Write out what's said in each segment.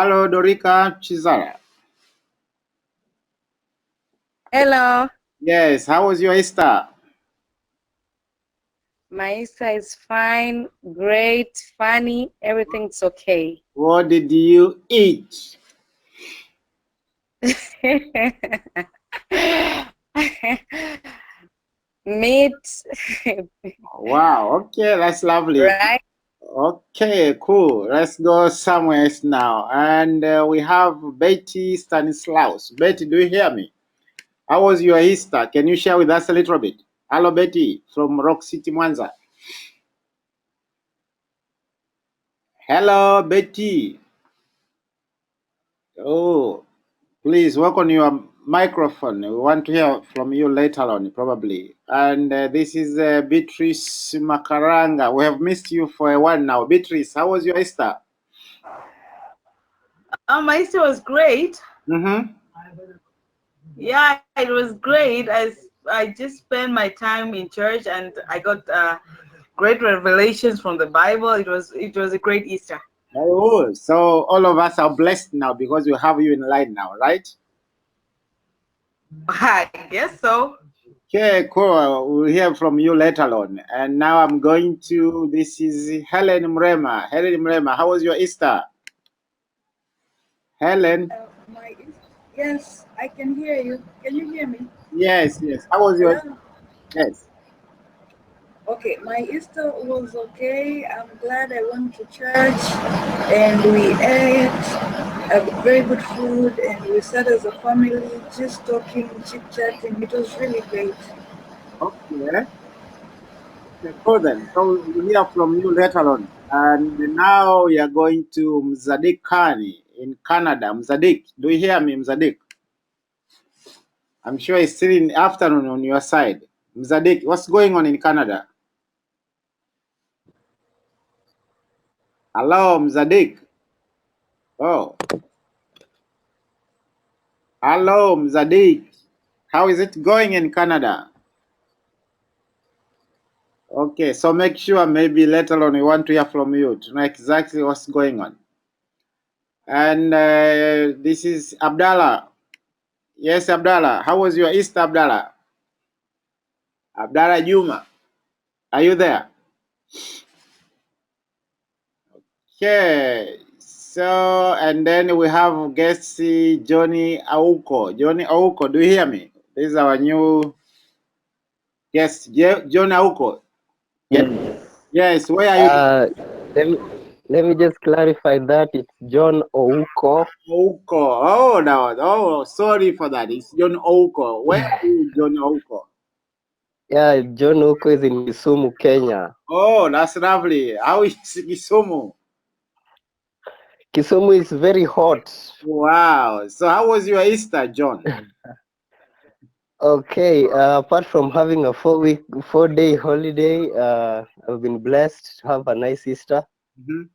Hello, Dorika Chizara. Hello, Yes, how was your Easter? my Easter is fine, great, funny, everything's okay. What did you eat? Meat, Wow, okay, that's lovely. right? Okay, cool. Let's go somewhere else now. And we have Betty Stanislaus. Betty, do you hear me? How was your Easter? Can you share with us a little bit? Hello, Betty from Rock City, Mwanza. Hello, Betty. Oh, please work on your microphone. We want to hear from you later on, probably. And this is Beatrice Makaranga. We have missed you for a while now. Beatrice, how was your Easter? My Easter was great. Mm-hmm. Yeah, it was great. I just spent my time in church and I got great revelations from the Bible. It was a great Easter. Oh, so all of us are blessed now because we have you in line now, right? I guess so. Okay, cool. We'll hear from you later on. And now I'm going to, this is Helen Mrema. Helen Mrema, how was your Easter? Helen? Yes, I can hear you. Can you hear me? Yes, yes. How was your, Hello. yes. Okay, my Easter was okay. I'm glad I went to church and we ate a very good food and we sat as a family just talking, chit chatting. It was really great. Okay. Okay, cool then. So we'll hear from you later on. And now we are going to Mzadik Kani in Canada. Mzadik, do you hear me, Mzadik? I'm sure it's still in the afternoon on your side. Mzadik, what's going on in Canada? Hello, Mzadik. Oh, hello, Mzadik. How is it going in Canada? Okay, so make sure maybe later on we want to hear from you to know exactly what's going on. And this is Abdallah. Yes, Abdallah. How was your Easter, Abdallah? Abdallah Juma. Are you there? Okay. So, and then we have guest Johnny Auko. Johnny Auko, do you hear me? This is our new guest, John Auko. Yes. Yes, where are you? Let me let me just clarify that it's John Ouko. Auko. Oh, no. Oh, sorry for that. It's John Auko. Where are you, John Auko? Yeah, John Ouko is in Kisumu, Kenya. Oh, that's lovely. How is Kisumu? Kisumu is very hot. Wow. So, how was your Easter, John? Okay, apart from having a 4-day holiday, I've been blessed to have a nice Easter. Mhm.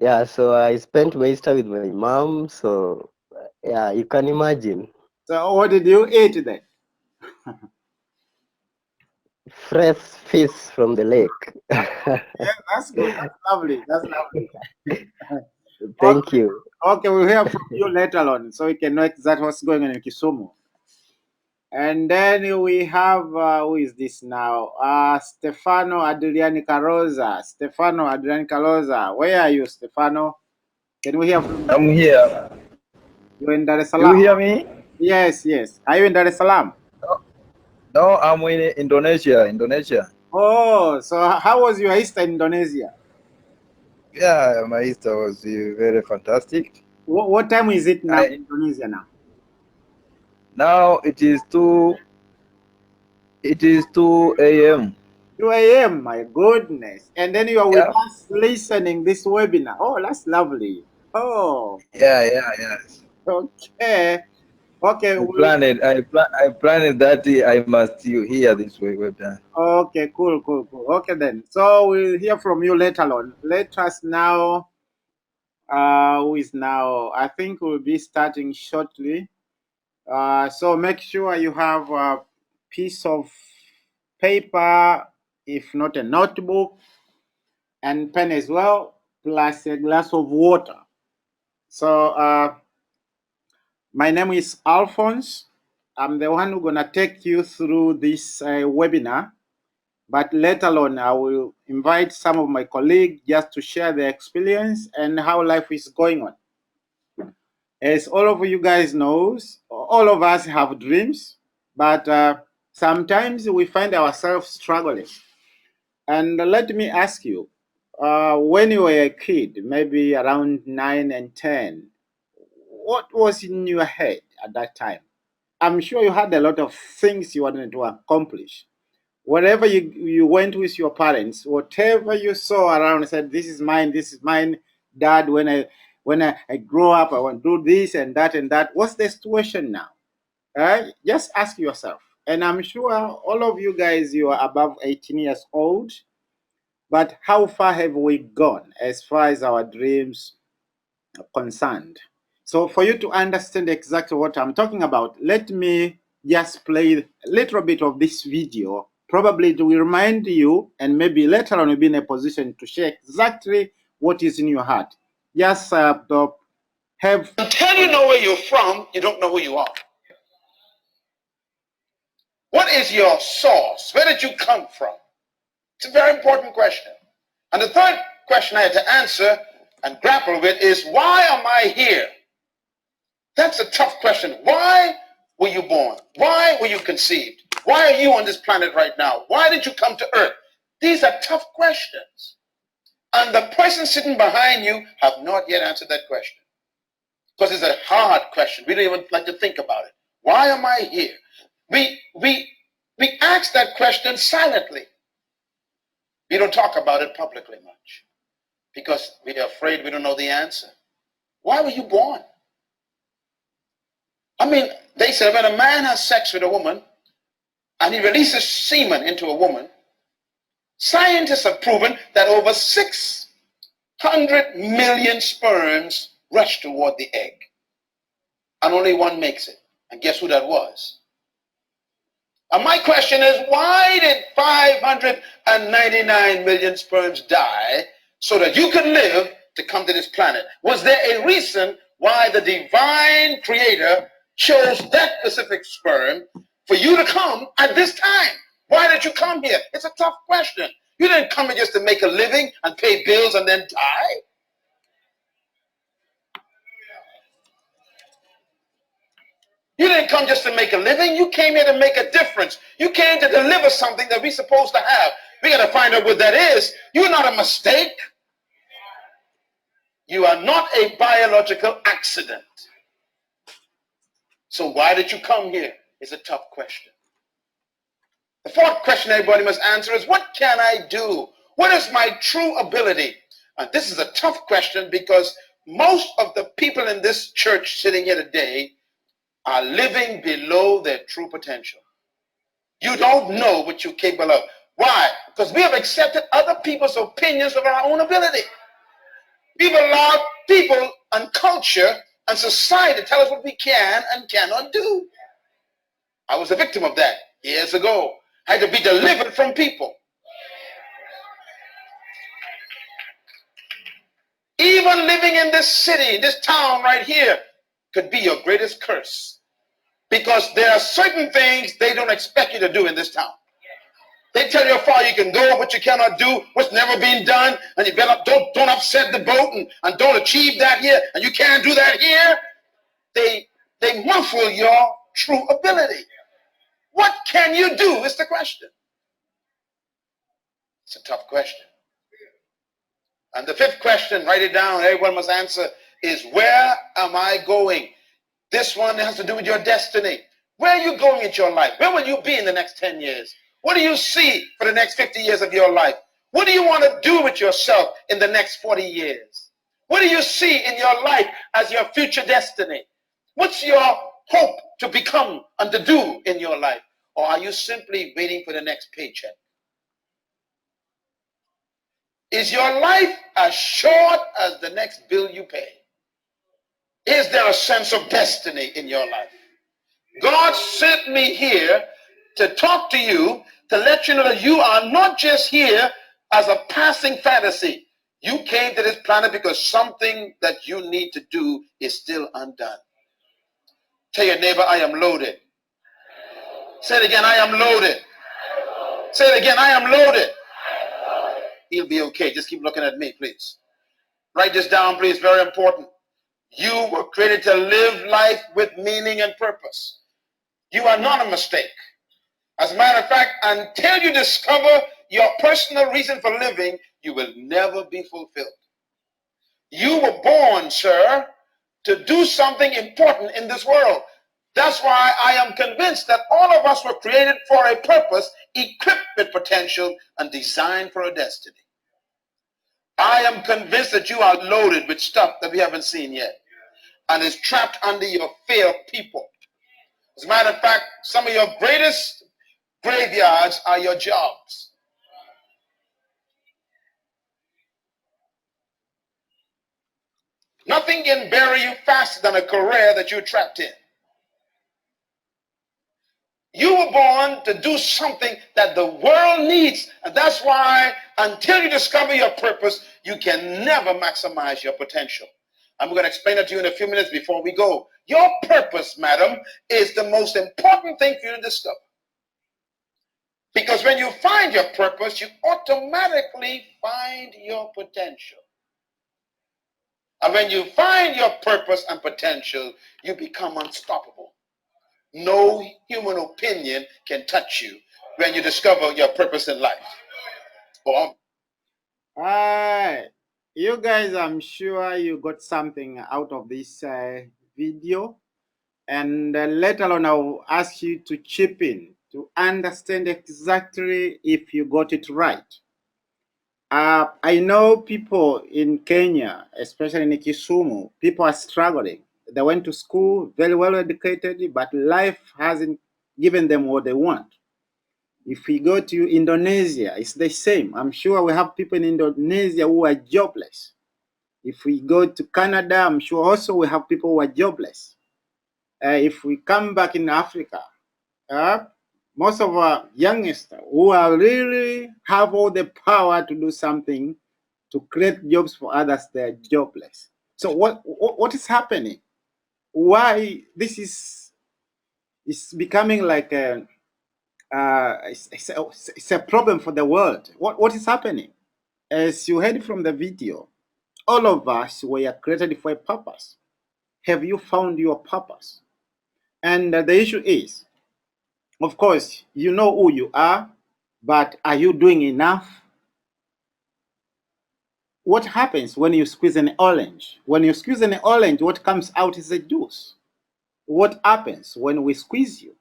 Yeah, so I spent my Easter with my mom. So yeah, you can imagine. So, what did you eat then? Fresh fish from the lake. Yeah, that's good. That's lovely. That's lovely. Thank you. Okay, we'll hear from you later on so we can know exactly what's going on in Kisumu. And then we have, who is this now? Stefano Adriani Carosa. Stefano Adriani Carosa. Where are you, Stefano? Can we hear from you? I'm here. You're in Dar es Do you Salaam. hear me? Yes, yes. Are you in Dar es Salaam? No, I'm in Indonesia. Indonesia. Oh, so how was your Easter in Indonesia? Yeah, my Easter was very fantastic. What time is it now I in Indonesia now? now it is 2 a.m. 2 a.m. My goodness. And then you are with Yeah, us listening this webinar. Oh, that's lovely. Oh, yes. okay. Okay. I planned that I must you hear this way webinar. Okay, cool, cool, cool. Okay then. So we'll hear from you later on. Let us now who is now, I think we'll be starting shortly. So make sure you have a piece of paper, if not a notebook, and pen as well, plus a glass of water. So my name is Alphonse. I'm the one who's gonna take you through this webinar. But later on, I will invite some of my colleagues just to share their experience and how life is going on. As all of you guys knows, all of us have dreams, but sometimes we find ourselves struggling. And let me ask you, when you were a kid, maybe around 9 and 10, what was in your head at that time? I'm sure you had a lot of things you wanted to accomplish. Wherever you went with your parents, whatever you saw around, said, this is mine, Dad, when I grow up, I want to do this and that and that. What's the situation now? Just ask yourself. And I'm sure all of you guys, you are above 18 years old, but how far have we gone as far as our dreams are concerned? So for you to understand exactly what I'm talking about, let me just play a little bit of this video. Probably it will remind you, and maybe later on you'll be in a position to share exactly what is in your heart. Just have... Until you know where you're from, you don't know who you are. What is your source? Where did you come from? It's a very important question. And the third question I had to answer and grapple with is, why am I here? That's a tough question. Why were you born? Why were you conceived? Why are you on this planet right now? Why did you come to Earth? These are tough questions. And the person sitting behind you have not yet answered that question. Because it's a hard question. We don't even like to think about it. Why am I here? We ask that question silently. We don't talk about it publicly much because we're afraid we don't know the answer. Why were you born? I mean, they say when a man has sex with a woman and he releases semen into a woman, scientists have proven that over 600 million sperms rush toward the egg. And only one makes it. And guess who that was? And my question is, why did 599 million sperms die so that you could live to come to this planet? Was there a reason why the divine creator chose that specific sperm for you to come at this time? Why did you come here? It's a tough question. You didn't come here just to make a living and pay bills and then die. You didn't come just to make a living. You came here to make a difference. You came to deliver something that we're supposed to have. We got to find out what that is. You're not a mistake. You are not a biological accident. So why did you come here? It's a tough question. The fourth question everybody must answer is, what can I do? What is my true ability? And this is a tough question because most of the people in this church sitting here today are living below their true potential. You don't know what you're capable of. Why? Because we have accepted other people's opinions of our own ability. We've allowed people and culture and society to tell us what we can and cannot do. I was a victim of that years ago. I had to be delivered from people. Even living in this city, this town right here, could be your greatest curse. Because there are certain things they don't expect you to do in this town. They tell you how far you can go, what you cannot do, what's never been done, and you better don't upset the boat and don't achieve that here, and you can't do that here. They muffle your true ability. What can you do is the question. It's a tough question. And the fifth question, write it down, everyone must answer, is where am I going? This one has to do with your destiny. Where are you going in your life? Where will you be in the next 10 years? What do you see for the next 50 years of your life? What do you want to do with yourself in the next 40 years? What do you see in your life as your future destiny? What's your hope to become and to do in your life? Or are you simply waiting for the next paycheck? Is your life as short as the next bill you pay? Is there a sense of destiny in your life? God sent me here to talk to you, to let you know that you are not just here as a passing fantasy. You came to this planet because something that you need to do is still undone. Tell your neighbor, I am loaded. Say it again, I am loaded. Say it again, I am loaded. He'll be okay. Just keep looking at me, please. Write this down, please. Very important. You were created to live life with meaning and purpose. You are not a mistake. As a matter of fact, until you discover your personal reason for living, you will never be fulfilled. You were born, sir, to do something important in this world. That's why I am convinced that all of us were created for a purpose, equipped with potential, and designed for a destiny. I am convinced that you are loaded with stuff that we haven't seen yet, and is trapped under your fear of people. As a matter of fact, some of your greatest graveyards are your jobs. Nothing can bury you faster than a career that you're trapped in. You were born to do something that the world needs. And that's why until you discover your purpose, you can never maximize your potential. I'm going to explain it to you in a few minutes before we go. Your purpose, madam, is the most important thing for you to discover. Because when you find your purpose, you automatically find your potential. And when you find your purpose and potential, you become unstoppable. No human opinion can touch you when you discover your purpose in life. Well, you guys, I'm sure you got something out of this video. And later on, I'll ask you to chip in to understand exactly if you got it right. I know people in Kenya, especially in Kisumu, people are struggling. They went to school, very well educated, but life hasn't given them what they want. If we go to Indonesia, it's the same. I'm sure we have people in Indonesia who are jobless. If we go to Canada, I'm sure also we have people who are jobless. If we come back in Africa, most of our youngsters who are really have all the power to do something to create jobs for others, they're jobless. So what is happening? Why this is becoming like it's a problem for the world. What is happening? As you heard from the video, all of us were created for a purpose. Have you found your purpose? And the issue is, of course, you know who you are, but are you doing enough? What happens when you squeeze an orange? When you squeeze an orange, what comes out is a juice. What happens when we squeeze you?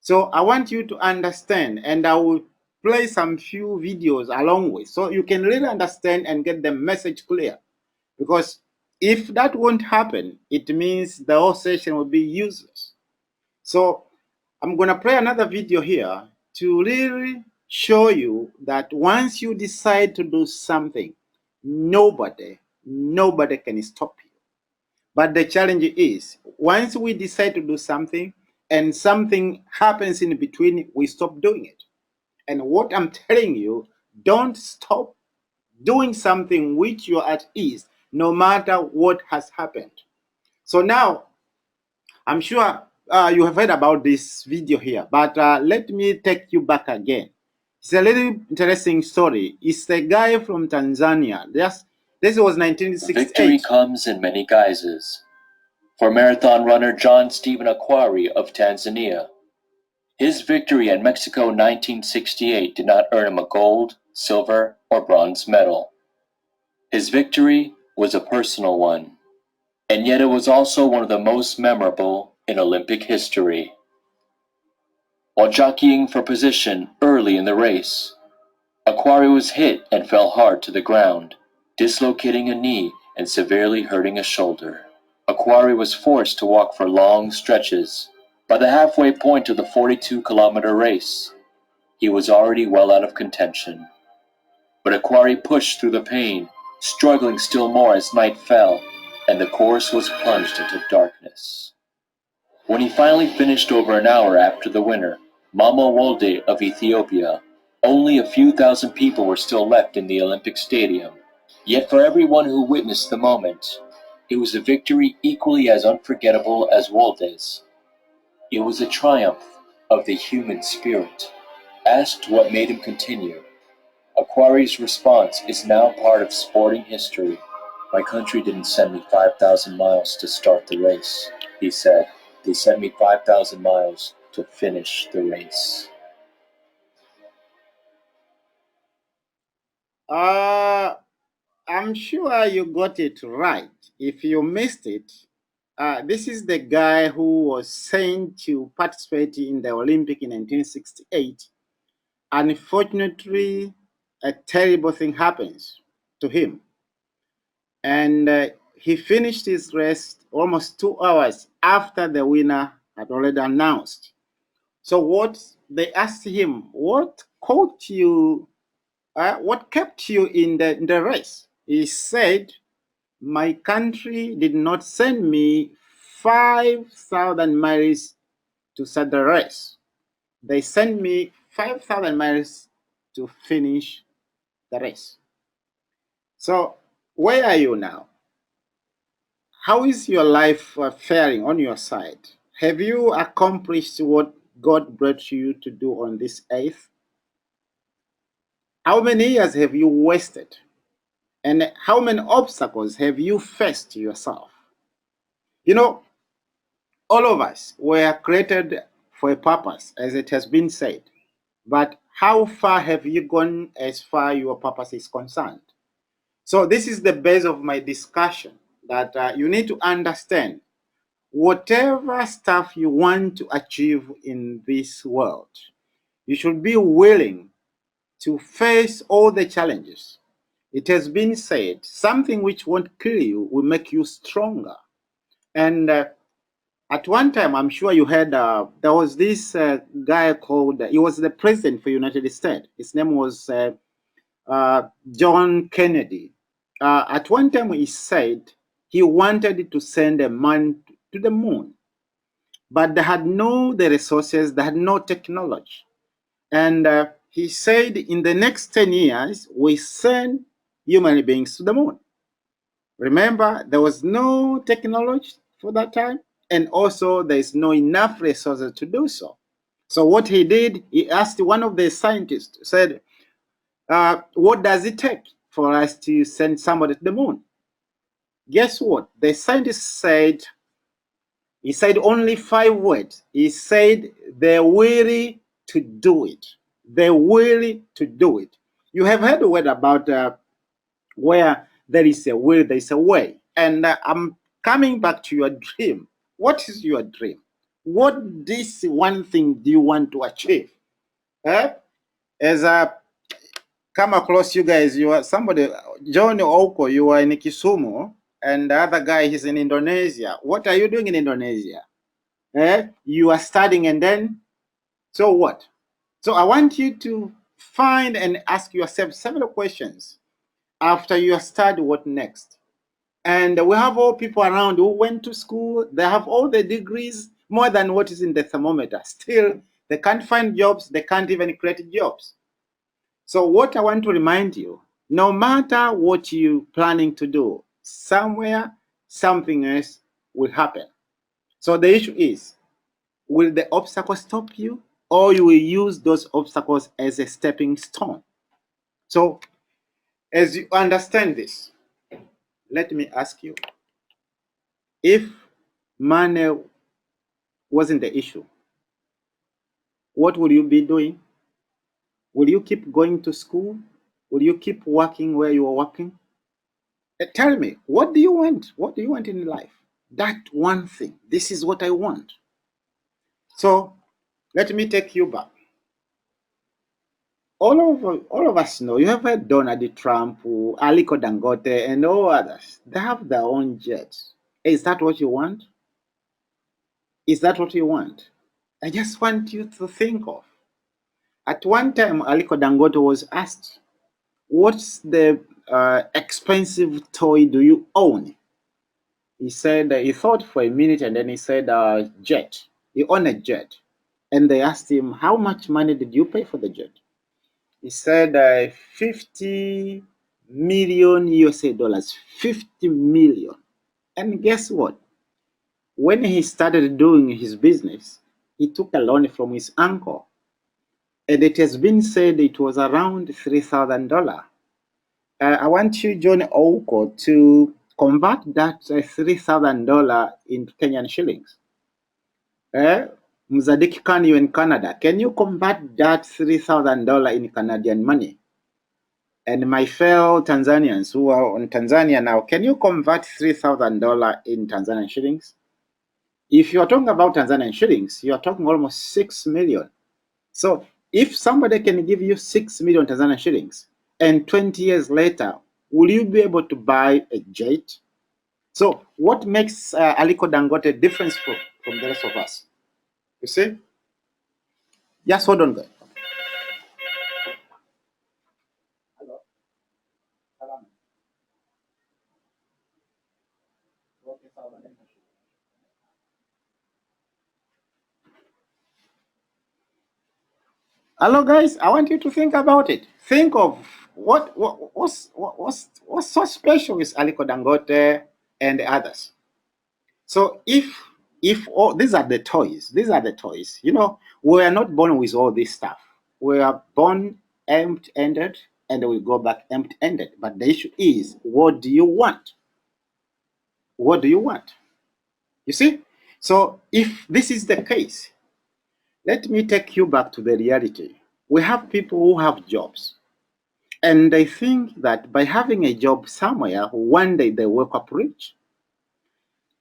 So I want you to understand, and I will play some few videos along with, so you can really understand and get the message clear. Because if that won't happen, it means the whole session will be useless. So I'm going to play another video here to really show you that once you decide to do something, nobody can stop you. But the challenge is, once we decide to do something and something happens in between, we stop doing it. And what I'm telling you, don't stop doing something which you're at ease, no matter what has happened. So now, I'm sure you have heard about this video here, but let me take you back again. It's a little interesting story. It's a guy from Tanzania. This was 1968. Victory comes in many guises. For marathon runner John Stephen Akhwari of Tanzania, his victory in Mexico 1968 did not earn him a gold, silver, or bronze medal. His victory was a personal one, and yet it was also one of the most memorable in Olympic history. While jockeying for position early in the race, Akhwari was hit and fell hard to the ground, dislocating a knee and severely hurting a shoulder. Akhwari was forced to walk for long stretches. By the halfway point of the 42-kilometer race, he was already well out of contention. But Akhwari pushed through the pain, struggling still more as night fell, and the course was plunged into darkness. When he finally finished over an hour after the winner, Mama Wolde of Ethiopia, only a few thousand people were still left in the Olympic Stadium. Yet for everyone who witnessed the moment, it was a victory equally as unforgettable as Walde's. It was a triumph of the human spirit. Asked what made him continue, Aquari's response is now part of sporting history. My country didn't send me 5,000 miles to start the race, he said. They sent me 5,000 miles to finish the race. I'm sure you got it right. If you missed it, this is the guy who was sent to participate in the Olympic in 1968. Unfortunately, a terrible thing happens to him. And he finished his race almost 2 hours after the winner had already announced. So what they asked him, what caught you, what kept you in the race? He said, my country did not send me 5,000 miles to start the race. They sent me 5,000 miles to finish the race. So where are you now? How is your life faring on your side? Have you accomplished what God brought you to do on this earth? How many years have you wasted? And how many obstacles have you faced yourself? You know, all of us were created for a purpose, as it has been said. But how far have you gone as far your purpose is concerned? So this is the base of my discussion, that you need to understand whatever stuff you want to achieve in this world, you should be willing to face all the challenges. It has been said, something which won't kill you will make you stronger. And at one time, I'm sure you heard, there was this guy called, he was the president for United States. His name was John Kennedy. At one time, he said he wanted to send a man to the moon, but they had no the resources, they had no technology. And he said, in the next 10 years, we send human beings to the moon. Remember, there was no technology for that time, and also there is no enough resources to do so. So what he did, he asked one of the scientists, said, what does it take for us to send somebody to the moon? Guess what? The scientist said, he said only 5 words. He said, they're willing to do it. They're willing to do it. You have heard a word about where there is a will, there is a way. And I'm coming back to your dream. What is your dream? What this one thing do you want to achieve? As I come across you guys, you are somebody, John Oko, you are in Kisumu, and the other guy is in Indonesia. What are you doing in Indonesia? You are studying, and then, so what? So I want you to find and ask yourself several questions. After you study, what next? And we have all people around who went to school, they have all the degrees, more than what is in the thermometer. Still, they can't find jobs, they can't even create jobs. So what I want to remind you, no matter what you're planning to do, somewhere, something else will happen. So the issue is, will the obstacle stop you, or you will use those obstacles as a stepping stone? So as you understand this, let me ask you, if money wasn't the issue, what would you be doing? Will you keep going to school? Will you keep working where you are working? Tell me, what do you want? What do you want in life? That one thing. This is what I want. So let me take you back. All of us know, you have heard Donald Trump, Aliko Dangote, and all others. They have their own jets. Is that what you want? Is that what you want? I just want you to think of. At one time, Aliko Dangote was asked, what's the expensive toy do you own? He said, he thought for a minute, and then he said, jet. He owned a jet. And they asked him, how much money did you pay for the jet? He said, $50 million USA dollars, 50 million. And guess what? When he started doing his business, he took a loan from his uncle. And it has been said it was around $3,000. I want you, John Oko, to convert that $3,000 into Kenyan shillings. Mzadik, can you in Canada? Can you convert that $3,000 in Canadian money? And my fellow Tanzanians who are on Tanzania now, can you convert $3,000 in Tanzanian shillings? If you're talking about Tanzanian shillings, you're talking almost 6 million. So if somebody can give you 6 million Tanzanian shillings, and 20 years later, will you be able to buy a jet? So what makes Aliko Dangote different from the rest of us? You see? Yes, hold on, guys. Hello, guys. I want you to think about it. Think of what's so special with Aliko Dangote and the others. So if all these are the toys, you know, we are not born with all this stuff. We are born empty-handed and we go back empty-handed. But the issue is, what do you want? What do you want? You see? So if this is the case, let me take you back to the reality. We have people who have jobs. And they think that by having a job somewhere, one day they wake up rich.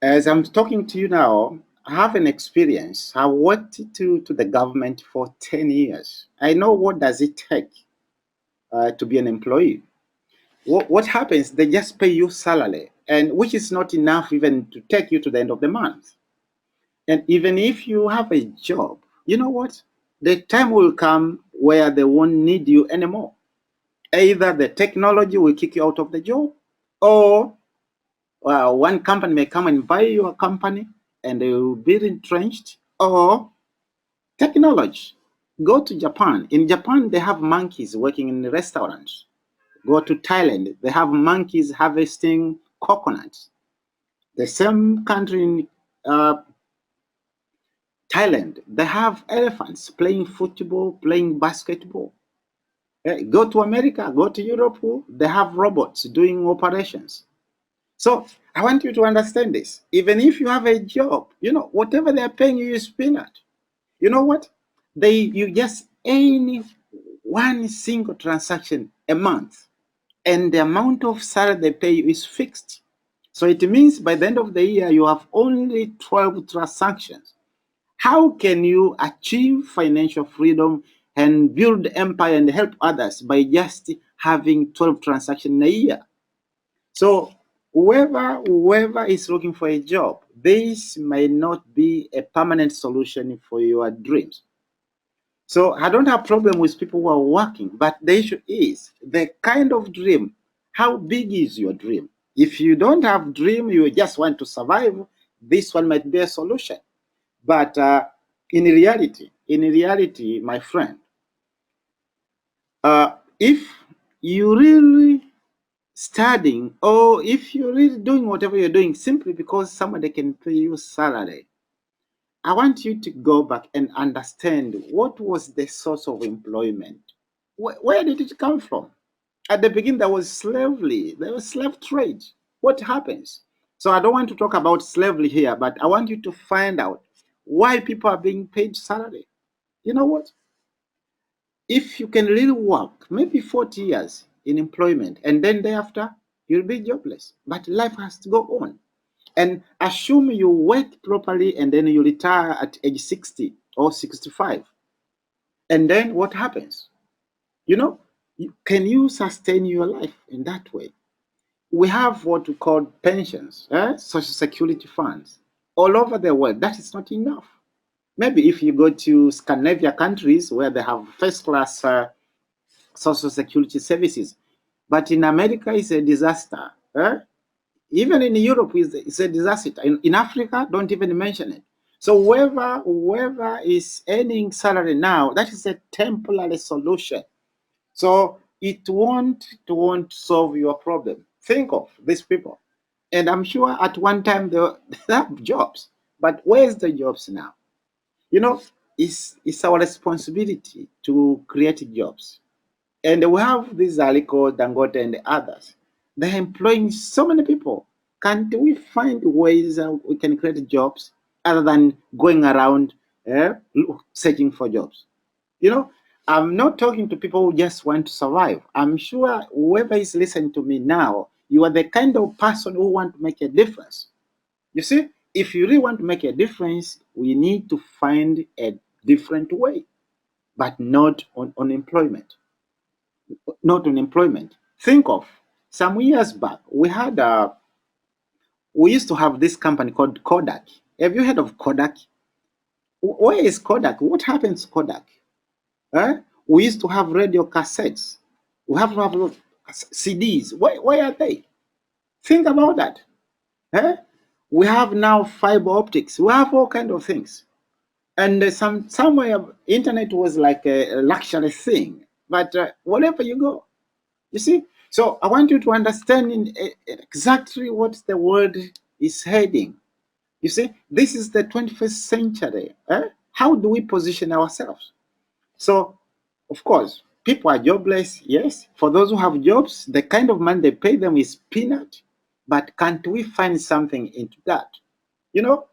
As I'm talking to you now, I have an experience. I worked to the government for 10 years. I know what does it take to be an employee. What happens, they just pay you salary, and which is not enough even to take you to the end of the month. And even if you have a job, you know what? The time will come where they won't need you anymore. Either the technology will kick you out of the job, or one company may come and buy your company and they will be entrenched, or technology. Go to Japan. In Japan, they have monkeys working in the restaurants. Go to Thailand, they have monkeys harvesting coconuts. The same country in Thailand, they have elephants playing football, playing basketball. Go to America, go to Europe, they have robots doing operations. So I want you to understand this. Even if you have a job, you know, whatever they're paying you is peanut. You know what? You just any one single transaction a month, and the amount of salary they pay you is fixed. So it means by the end of the year, you have only 12 transactions. How can you achieve financial freedom and build empire and help others by just having 12 transactions in a year? So whoever is looking for a job, this may not be a permanent solution for your dreams. So I don't have problem with people who are working, but the issue is the kind of dream. How big is your dream? If you don't have dream, you just want to survive, this one might be a solution. But in reality, my friend, if you really studying, or if you're really doing whatever you're doing simply because somebody can pay you salary, I want you to go back and understand what was the source of employment. Where did it come from? At the beginning, there was slavery, there was slave trade. What happens? So I don't want to talk about slavery here, but I want you to find out why people are being paid salary. You know what? If you can really work, maybe 40 years in employment, and then thereafter, you'll be jobless. But life has to go on. And assume you work properly and then you retire at age 60 or 65. And then what happens? You know, can you sustain your life in that way? We have what we call pensions, social security funds all over the world. That is not enough. Maybe if you go to Scandinavia countries where they have first class social security services, but in America it's a disaster. Even in Europe it's a disaster. In Africa, don't even mention it. So whoever is earning salary now, that is a temporary solution. So it won't solve your problem. Think of these people. And I'm sure at one time they have jobs. But where's the jobs now? You know, it's our responsibility to create jobs. And we have this Aliko, Dangote, and others. They're employing so many people. Can't we find ways we can create jobs other than going around searching for jobs? You know, I'm not talking to people who just want to survive. I'm sure whoever is listening to me now, you are the kind of person who want to make a difference. You see, if you really want to make a difference, we need to find a different way, but not on unemployment. Not unemployment. Think of some years back, we used to have this company called Kodak. Have you heard of Kodak? Where is Kodak? What happens to Kodak? Eh? We used to have radio cassettes. We have to have CDs. Where are they? Think about that. Eh? We have now fiber optics. We have all kind of things. And somewhere internet was like a luxury thing. But wherever you go, you see. So I want you to understand exactly what the world is heading. You see, this is the 21st century. Eh? How do we position ourselves? So, of course, people are jobless, yes. For those who have jobs, the kind of money they pay them is peanut. But can't we find something into that? You know,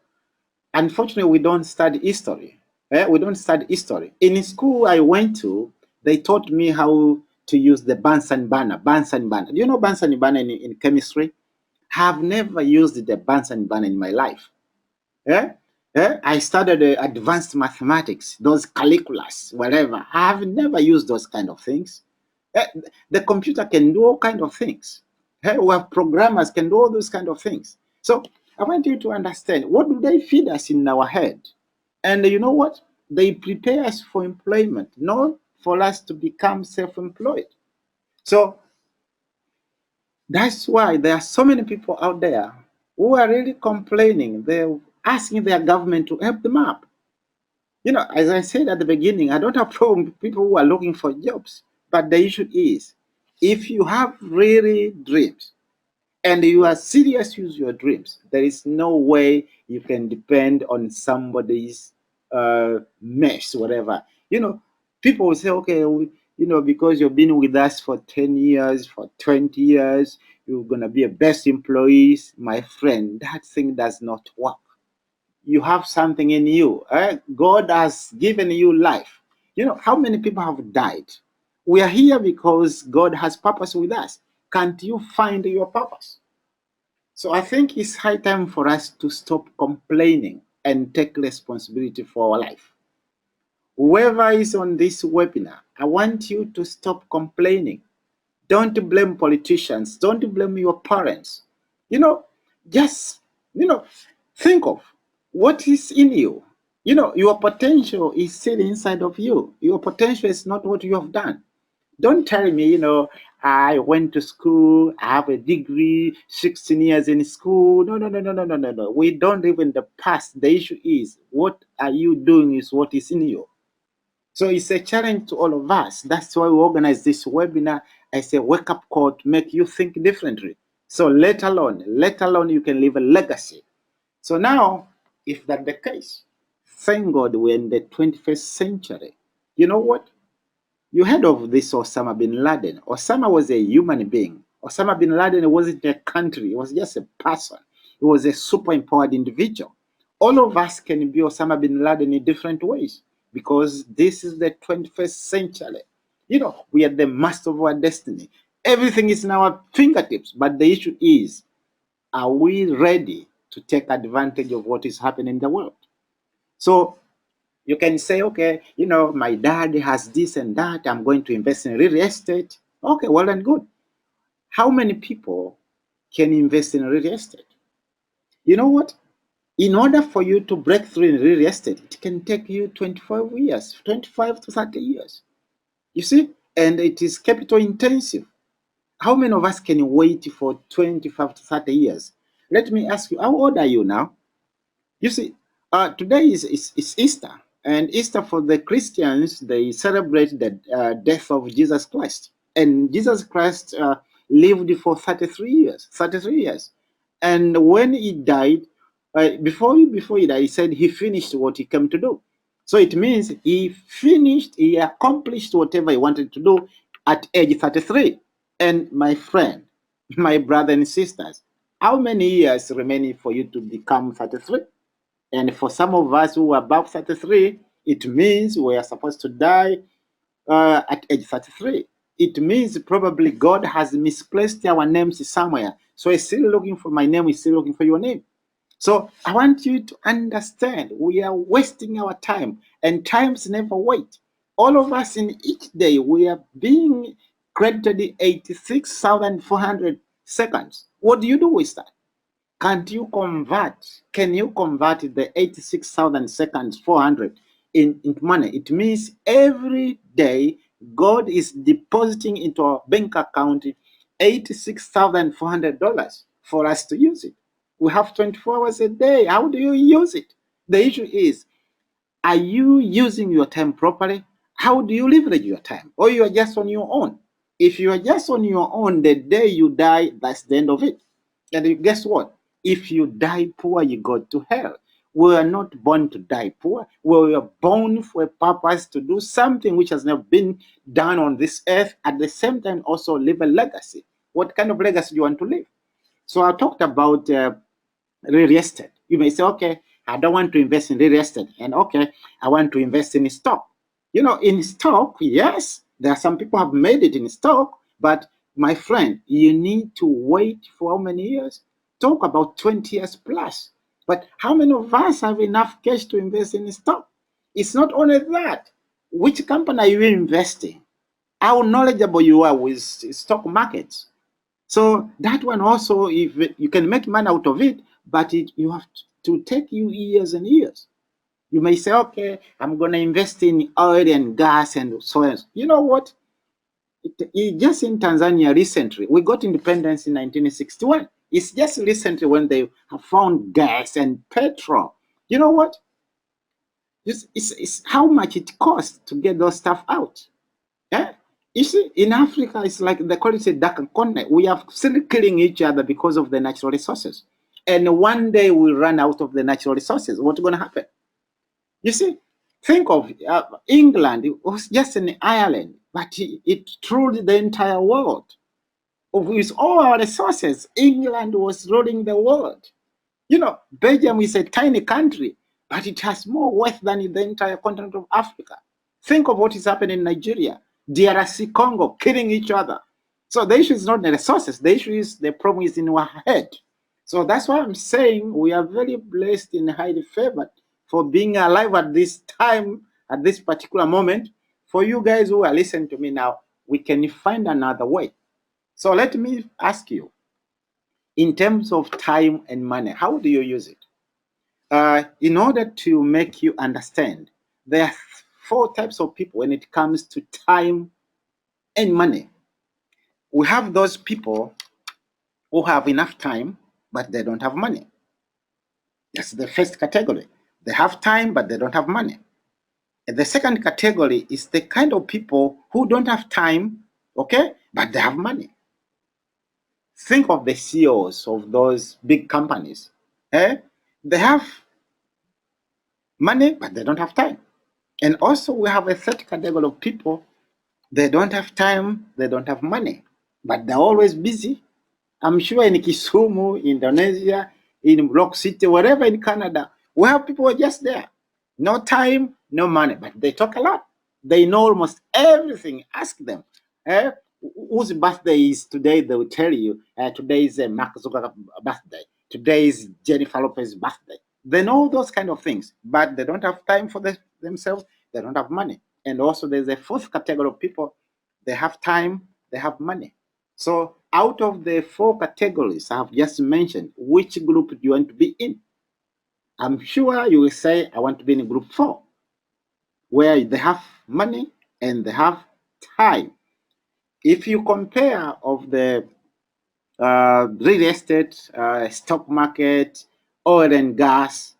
unfortunately, we don't study history. We don't study history. In school I went to, they taught me how to use the Bunsen burner. Bunsen burner. Do you know Bunsen burner in chemistry? Have never used the Bunsen burner in my life. Yeah? Yeah? I studied advanced mathematics, those calculus, whatever. I have never used those kind of things. Eh, the computer can do all kind of things. We have programmers can do all those kind of things. So I want you to understand, what do they feed us in our head? And you know what? They prepare us for employment, not for us to become self-employed. So that's why there are so many people out there who are really complaining. They're asking their government to help them up. You know, as I said at the beginning, I don't have problem with people who are looking for jobs. But the issue is, if you have really dreams and you are serious with your dreams, there is no way you can depend on somebody's mess, whatever. You know, people will say, okay, because you've been with us for 10 years, for 20 years, you're going to be a best employees. My friend, that thing does not work. You have something in you. God has given you life. You know, how many people have died? We are here because God has purpose with us. Can't you find your purpose? So I think it's high time for us to stop complaining and take responsibility for our life. Whoever is on this webinar, I want you to stop complaining. Don't blame politicians. Don't blame your parents. You know, just, think of what is in you. You know, your potential is still inside of you. Your potential is not what you have done. Don't tell me, I went to school, I have a degree, 16 years in school. No, no, no, no, no, no, no, no. We don't live in the past. The issue is, what are you doing is what is in you. So it's a challenge to all of us. That's why we organize this webinar as a wake-up call to make you think differently. So let alone you can leave a legacy. So now, if that's the case, thank God we're in the 21st century. You know what? You heard of this Osama bin Laden. Osama was a human being. Osama bin Laden wasn't a country, it was just a person. He was a super empowered individual. All of us can be Osama bin Laden in different ways because this is the 21st century. You know, we are the master of our destiny. Everything is in our fingertips, but the issue is, are we ready to take advantage of what is happening in the world? So you can say, okay, my dad has this and that. I'm going to invest in real estate. Okay, well and good. How many people can invest in real estate? You know what? In order for you to break through in real estate, it can take you 25 years, 25 to 30 years. You see? And it is capital intensive. How many of us can wait for 25 to 30 years? Let me ask you, how old are you now? You see, today is Easter, and Easter for the Christians, they celebrate the death of Jesus Christ. And Jesus Christ lived for 33 years. 33 years. And when he died, before he died, he said he finished what he came to do. So it means he accomplished whatever he wanted to do at age 33. And my friend, my brother and sisters, how many years remaining for you to become 33? And for some of us who are above 33, it means we are supposed to die at age 33. It means probably God has misplaced our names somewhere. So he's still looking for my name, he's still looking for your name. So I want you to understand we are wasting our time, and times never wait. All of us in each day, we are being credited 86,400 seconds. What do you do with that? Can't you convert? Can you convert the 86,000 seconds 400 into money? It means every day God is depositing into our bank account $86,400 for us to use it. We have 24 hours a day. How do you use it? The issue is, are you using your time properly? How do you leverage your time? Or you are just on your own? If you are just on your own, the day you die, that's the end of it. And guess what? If you die poor, you go to hell. We are not born to die poor. We are born for a purpose to do something which has never been done on this earth. At the same time, also leave a legacy. What kind of legacy do you want to leave? So I talked about real estate. You may say, okay, I don't want to invest in real estate. And okay, I want to invest in stock. In stock, yes, there are some people have made it in stock, but my friend, you need to wait for how many years? Talk about 20 years plus. But how many of us have enough cash to invest in stock? It's not only that. Which company are you investing? How knowledgeable you are with stock markets? So that one also, if you can make money out of it, but you have to take you years and years. You may say, okay, I'm going to invest in oil and gas and so on. You know what? Just in Tanzania recently, we got independence in 1961. It's just recently when they have found gas and petrol. You know what? It's how much it costs to get those stuff out. Yeah? You see, in Africa, it's like they call it a dark continent. We are still killing each other because of the natural resources. And one day we run out of the natural resources. What's going to happen? You see, think of England. It was just an island, but it ruled the entire world. With all our resources, England was ruling the world. Belgium is a tiny country, but it has more wealth than the entire continent of Africa. Think of what is happening in Nigeria, DRC Congo, killing each other. So the issue is not the resources. The issue is the problem is in our head. So that's why I'm saying we are very blessed and highly favored for being alive at this time, at this particular moment. For you guys who are listening to me now, we can find another way. So let me ask you, in terms of time and money, how do you use it? In order to make you understand, there are 4 types of people when it comes to time and money. We have those people who have enough time, but they don't have money. That's the first category. They have time, but they don't have money. And the second category is the kind of people who don't have time, okay, but they have money. Think of the CEOs of those big companies. They have money, but they don't have time. And also we have a third category of people, they don't have time, they don't have money, but they're always busy. I'm sure in Kisumu, Indonesia, in Rock City, wherever in Canada, we have people just there. No time, no money, but they talk a lot. They know almost everything. Ask them, whose birthday is today? They will tell you, today is Mark Zuckerberg's birthday. Today is Jennifer Lopez's birthday. They know those kind of things, but they don't have time for themselves. They don't have money. And also there's a fourth category of people. They have time, they have money. So out of the 4 categories I have just mentioned, which group do you want to be in? I'm sure you will say, I want to be in group 4, where they have money and they have time. If you compare of the real estate, stock market, oil and gas,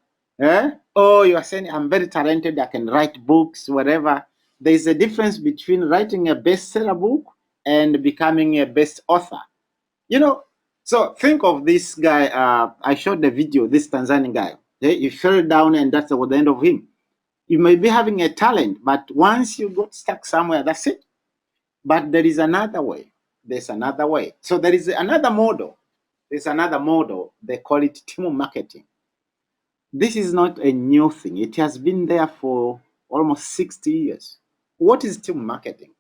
or you are saying, I'm very talented, I can write books, whatever. There's a difference between writing a bestseller book and becoming a best author. You know, so think of this guy. I showed the video, this Tanzanian guy. He fell down, and that's the end of him. You may be having a talent, but once you got stuck somewhere, that's it. But there is another way. There's another way. So there is another model. There's another model. They call it team marketing. This is not a new thing. It has been there for almost 60 years. What is team marketing?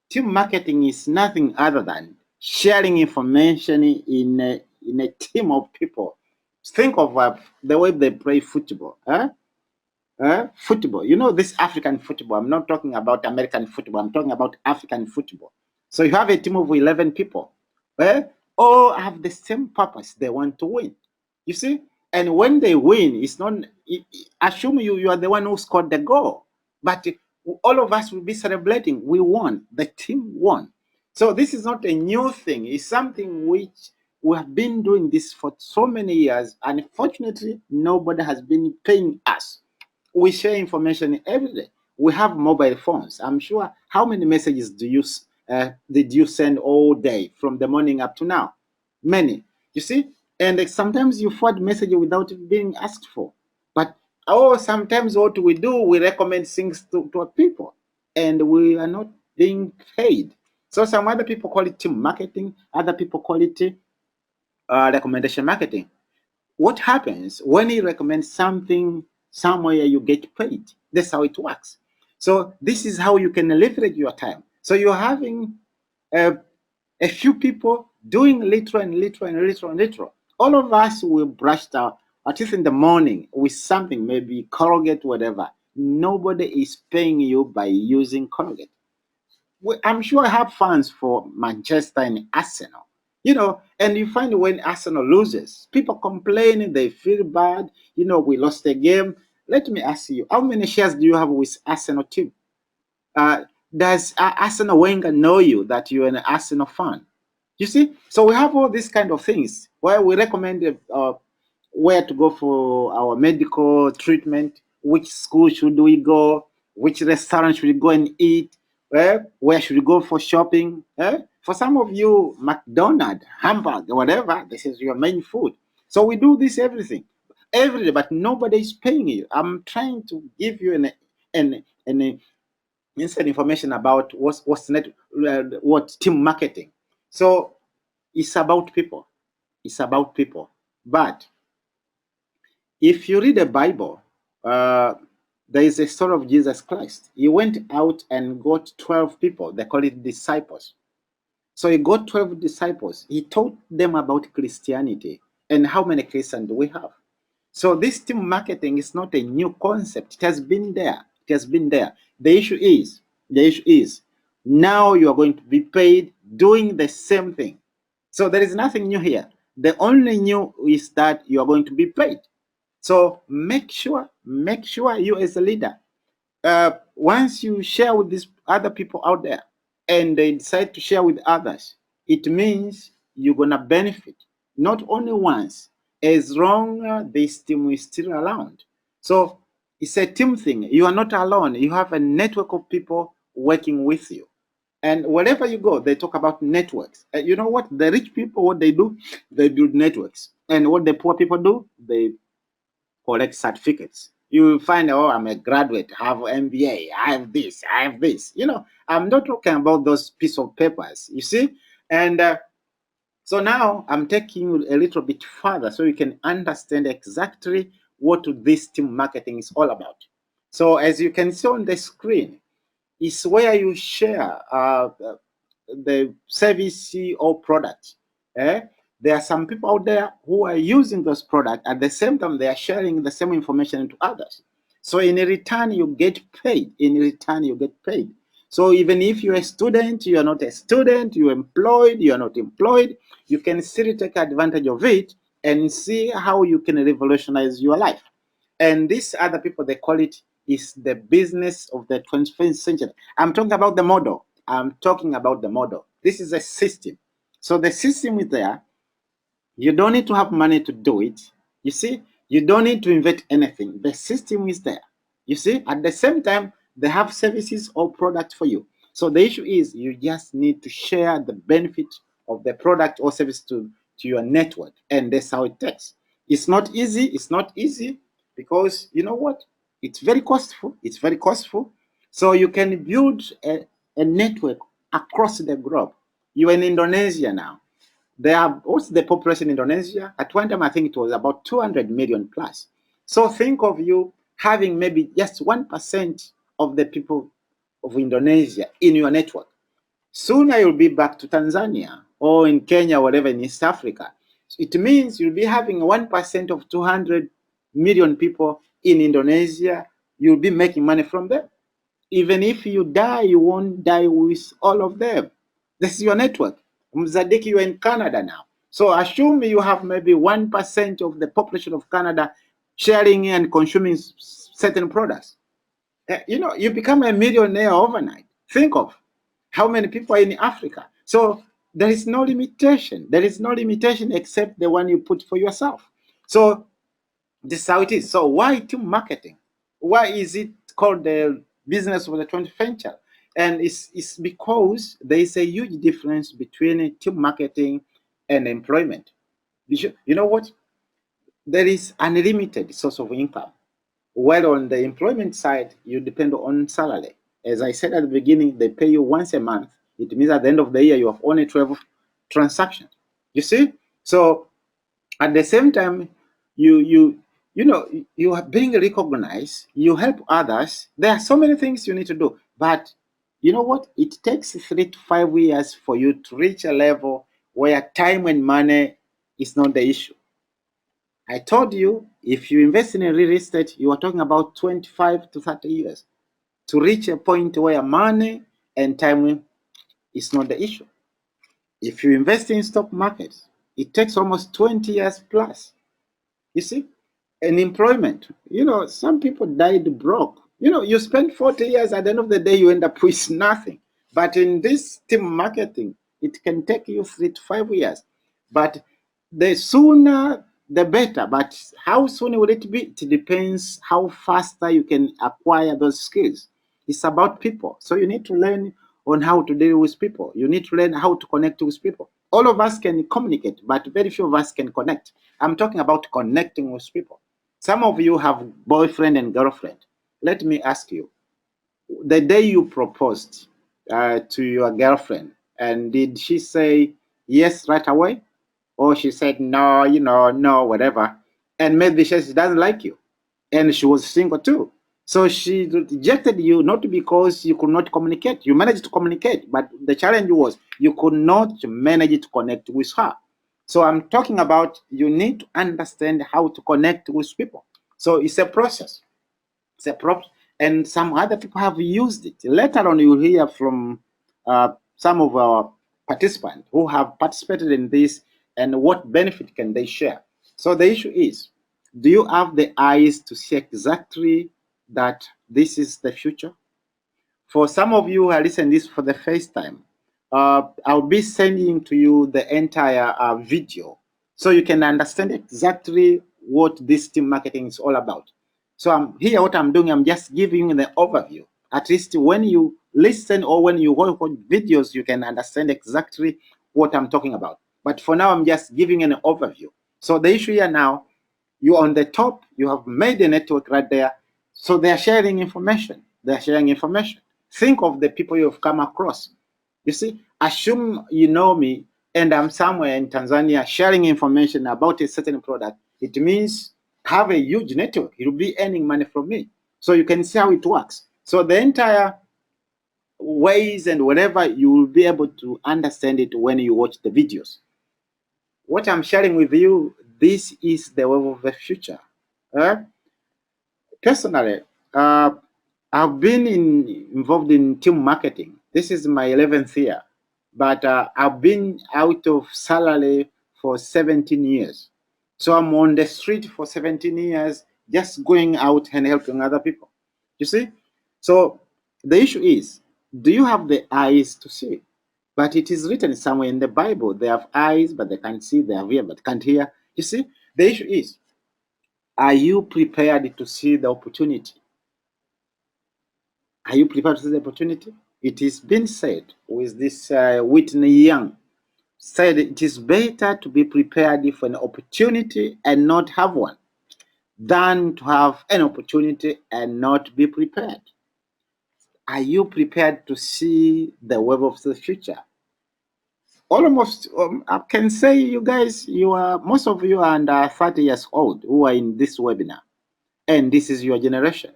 Team marketing is nothing other than sharing information in a team of people. Think of the way they play football. Football. You know, this African football. I'm not talking about American football. I'm talking about African football. So you have a team of 11 people. All have the same purpose. They want to win. You see? And when they win, it's not, assume you are the one who scored the goal. But all of us will be celebrating. We won. The team won. So this is not a new thing. It's something which we have been doing this for so many years. Unfortunately, nobody has been paying us. We share information every day. We have mobile phones. I'm sure. How many messages did you send all day from the morning up to now? Many. You see, and sometimes you forward message without being asked for. But sometimes what we do, we recommend things to people, and we are not being paid. So some other people call it team marketing. Other people call it recommendation marketing. What happens when you recommend something somewhere, you get paid? That's how it works. So this is how you can leverage your time. So you're having a few people doing little and little and little and little. All of us will brush our teeth in the morning with something, maybe Colgate, whatever. Nobody is paying you by using Colgate. I'm sure I have fans for Manchester and Arsenal. You know, and you find when Arsenal loses, people complaining, they feel bad. You know, we lost a game. Let me ask you, how many shares do you have with Arsenal team? Does Arsenal Wenger know you that you're an Arsenal fan? You see, so we have all these kind of things where we recommend where to go for our medical treatment, which school should we go, which restaurant should we go and eat, where should we go for shopping. For some of you, McDonald's, hamburger, whatever, this is your main food. So we do this every day, but nobody is paying you. I'm trying to give you an inside information about what team marketing. So it's about people. It's about people. But if you read the Bible, there is a story of Jesus Christ. He went out and got 12 people. They call it disciples. So he got 12 disciples. He taught them about Christianity. And how many Christians do we have? So this team marketing is not a new concept. It has been there. It has been there. The issue is now you are going to be paid doing the same thing. So there is nothing new here. The only new is that you are going to be paid. So make sure you as a leader, once you share with these other people out there and they decide to share with others, it means you're going to benefit not only once, as long as this team is still around. So it's a team thing. You are not alone. You have a network of people working with you. And wherever you go, they talk about networks. You know what? The rich people, what they do, they build networks. And what the poor people do, they collect certificates. You will find, oh, I'm a graduate, I have MBA, I have this, I have this. You know, I'm not talking about those piece of papers, you see? And so now I'm taking you a little bit further so you can understand exactly what this team marketing is all about. So as you can see on the screen, it's where you share the service or product. There are some people out there who are using those products. At the same time, they are sharing the same information to others. So in return, you get paid. So even if you're a student, you are not a student, you're employed, you are not employed, you can still take advantage of it and see how you can revolutionize your life. And these other people, they call it is the business of the 21st century. I'm talking about the model. This is a system. So the system is there. You don't need to have money to do it. You see, you don't need to invent anything. The system is there. You see, at the same time, they have services or products for you. So the issue is you just need to share the benefit of the product or service to your network, and that's how it takes. It's not easy. It's not easy because you know what? It's very costful. It's very costful. So you can build a network across the globe. You're in Indonesia now. What's the population in Indonesia? At one time, I think it was about 200 million plus. So think of you having maybe just 1% of the people of Indonesia in your network. Sooner you'll be back to Tanzania or in Kenya, whatever, in East Africa. It means you'll be having 1% of 200 million people in Indonesia. You'll be making money from them. Even if you die, you won't die with all of them. This is your network. Mzadiki, you're in Canada now. So assume you have maybe 1% of the population of Canada sharing and consuming certain products. You become a millionaire overnight. Think of how many people are in Africa. So there is no limitation. There is no limitation except the one you put for yourself. So this is how it is. So why team marketing? Why is it called the business of the 20th century? And it's because there is a huge difference between team marketing and employment. You know what? There is unlimited source of income. While on the employment side, you depend on salary. As I said at the beginning, they pay you once a month. It means at the end of the year, you have only 12 transactions. You see? So at the same time, you are being recognized, you help others. There are so many things you need to do. But you know what? It takes 3 to 5 years for you to reach a level where time and money is not the issue. I told you, if you invest in a real estate, you are talking about 25 to 30 years to reach a point where money and time is not the issue. If you invest in stock markets, it takes almost 20 years plus. You see, and employment, some people died broke. You spend 40 years, at the end of the day, you end up with nothing. But in this team marketing, it can take you 3 to 5 years. But the sooner, the better. But how soon will it be? It depends how faster you can acquire those skills. It's about people. So you need to learn on how to deal with people. You need to learn how to connect with people. All of us can communicate, but very few of us can connect. I'm talking about connecting with people. Some of you have boyfriend and girlfriend. Let me ask you, the day you proposed to your girlfriend, and did she say yes right away? Or she said no, no, whatever. And maybe she doesn't like you. And she was single too. So she rejected you not because you could not communicate. You managed to communicate, but the challenge was you could not manage to connect with her. So I'm talking about you need to understand how to connect with people. So it's a process. It's a prop, and some other people have used it. Later on, you'll hear from some of our participants who have participated in this and what benefit can they share. So the issue is, do you have the eyes to see exactly that this is the future? For some of you who are listening this for the first time, I'll be sending to you the entire video so you can understand exactly what this team marketing is all about. So I'm here, what I'm doing, I'm just giving you the overview. At least when you listen or when you watch videos, you can understand exactly what I'm talking about. But for now, I'm just giving an overview. So the issue here now, you're on the top, you have made a network right there. So they're sharing information. They're sharing information. Think of the people you've come across. You see, assume you know me and I'm somewhere in Tanzania sharing information about a certain product. It means have a huge network. You'll be earning money from me. So you can see how it works. So the entire ways and whatever, you will be able to understand it when you watch the videos. What I'm sharing with you, this is the wave of the future. Personally, uh, I've been involved in team marketing. This is my 11th year, but I've been out of salary for 17 years. So I'm on the street for 17 years, just going out and helping other people. You see? So the issue is, do you have the eyes to see? But it is written somewhere in the Bible, they have eyes, but they can't see, they have ears, but can't hear. You see? The issue is, are you prepared to see the opportunity? Are you prepared to see the opportunity? It is been said with this Whitney Young said it is better to be prepared for an opportunity and not have one than to have an opportunity and not be prepared. Are you prepared to see the wave of the future? Almost, I can say you guys, most of you are under 30 years old who are in this webinar, and this is your generation,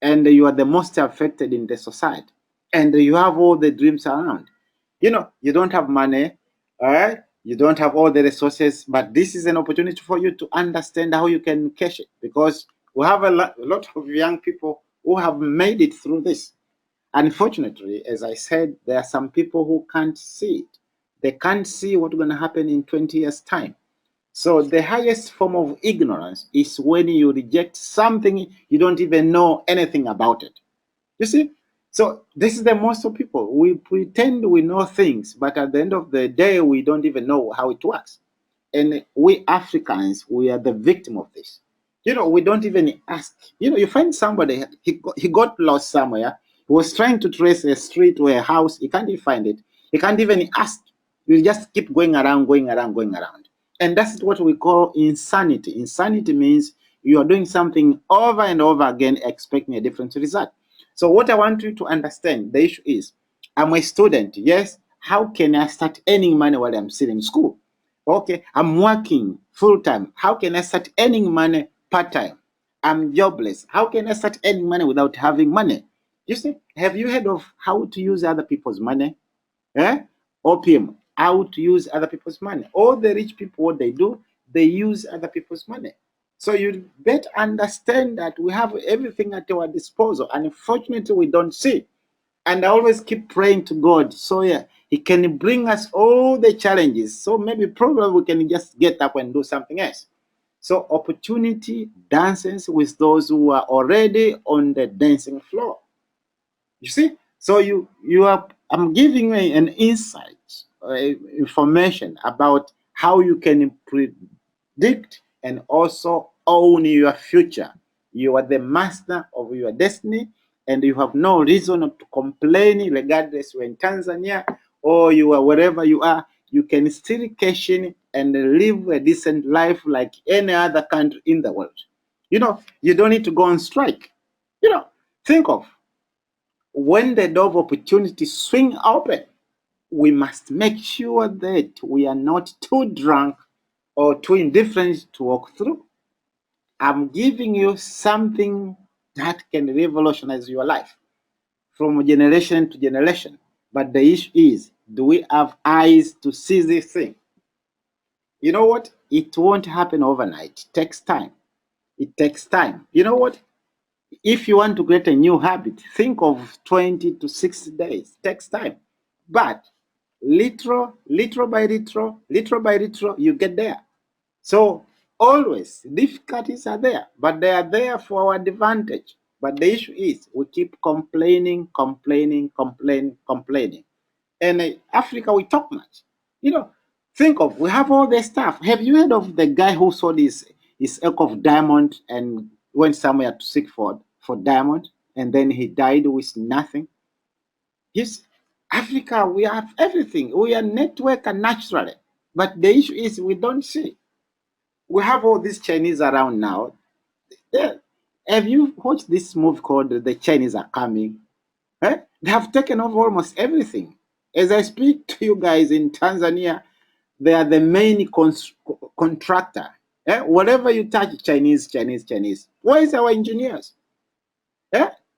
and you are the most affected in the society, and you have all the dreams around. You don't have money, all right? You don't have all the resources, but this is an opportunity for you to understand how you can cash it, because we have a lot of young people who have made it through this. Unfortunately, as I said, there are some people who can't see it. They can't see what's going to happen in 20 years' time. So the highest form of ignorance is when you reject something you don't even know anything about it. You see? So this is the most of people. We pretend we know things, but at the end of the day, we don't even know how it works. And we Africans, we are the victim of this. We don't even ask. You find somebody, he got lost somewhere. He was trying to trace a street or a house. He can't even find it. He can't even ask. You just keep going around, going around, going around. And that's what we call insanity. Insanity means you are doing something over and over again, expecting a different result. So what I want you to understand, the issue is, I'm a student. Yes. How can I start earning money while I'm still in school? Okay, I'm working full time. How can I start earning money part time? I'm jobless. How can I start earning money without having money? You see, have you heard of how to use other people's money? Opium, how to use other people's money. All the rich people, what they do, they use other people's money. So you better understand that we have everything at our disposal, and unfortunately, we don't see. And I always keep praying to God, so yeah, He can bring us all the challenges. So maybe probably we can just get up and do something else. So opportunity dances with those who are already on the dancing floor. You see, so I'm giving you an insight, information about how you can predict and also own your future. You are the master of your destiny, and you have no reason to complain, regardless you're in Tanzania or you are wherever you are. You can still cash in and live a decent life like any other country in the world. You don't need to go on strike. Think of when the door of opportunity swing open, we must make sure that we are not too drunk or too indifferent to walk through. I'm giving you something that can revolutionize your life from generation to generation. But the issue is, do we have eyes to see this thing? You know what? It won't happen overnight. It takes time. It takes time. You know what? If you want to create a new habit, think of 20 to 60 days. It takes time. But little by little, you get there. So always difficulties are there, but they are there for our advantage. But the issue is we keep complaining. And Africa, we talk much. You know, think of, we have all the stuff. Have you heard of the guy who sold his egg of diamond and went somewhere to seek for diamond, and then he died with nothing? Yes, Africa, we have everything. We are networked naturally. But the issue is we don't see. We have all these Chinese around now. Yeah. Have you watched this movie called The Chinese Are Coming? They have taken over almost everything. As I speak to you guys in Tanzania, they are the main contractor. Whatever you touch, Chinese, Chinese, Chinese. Where is our engineers?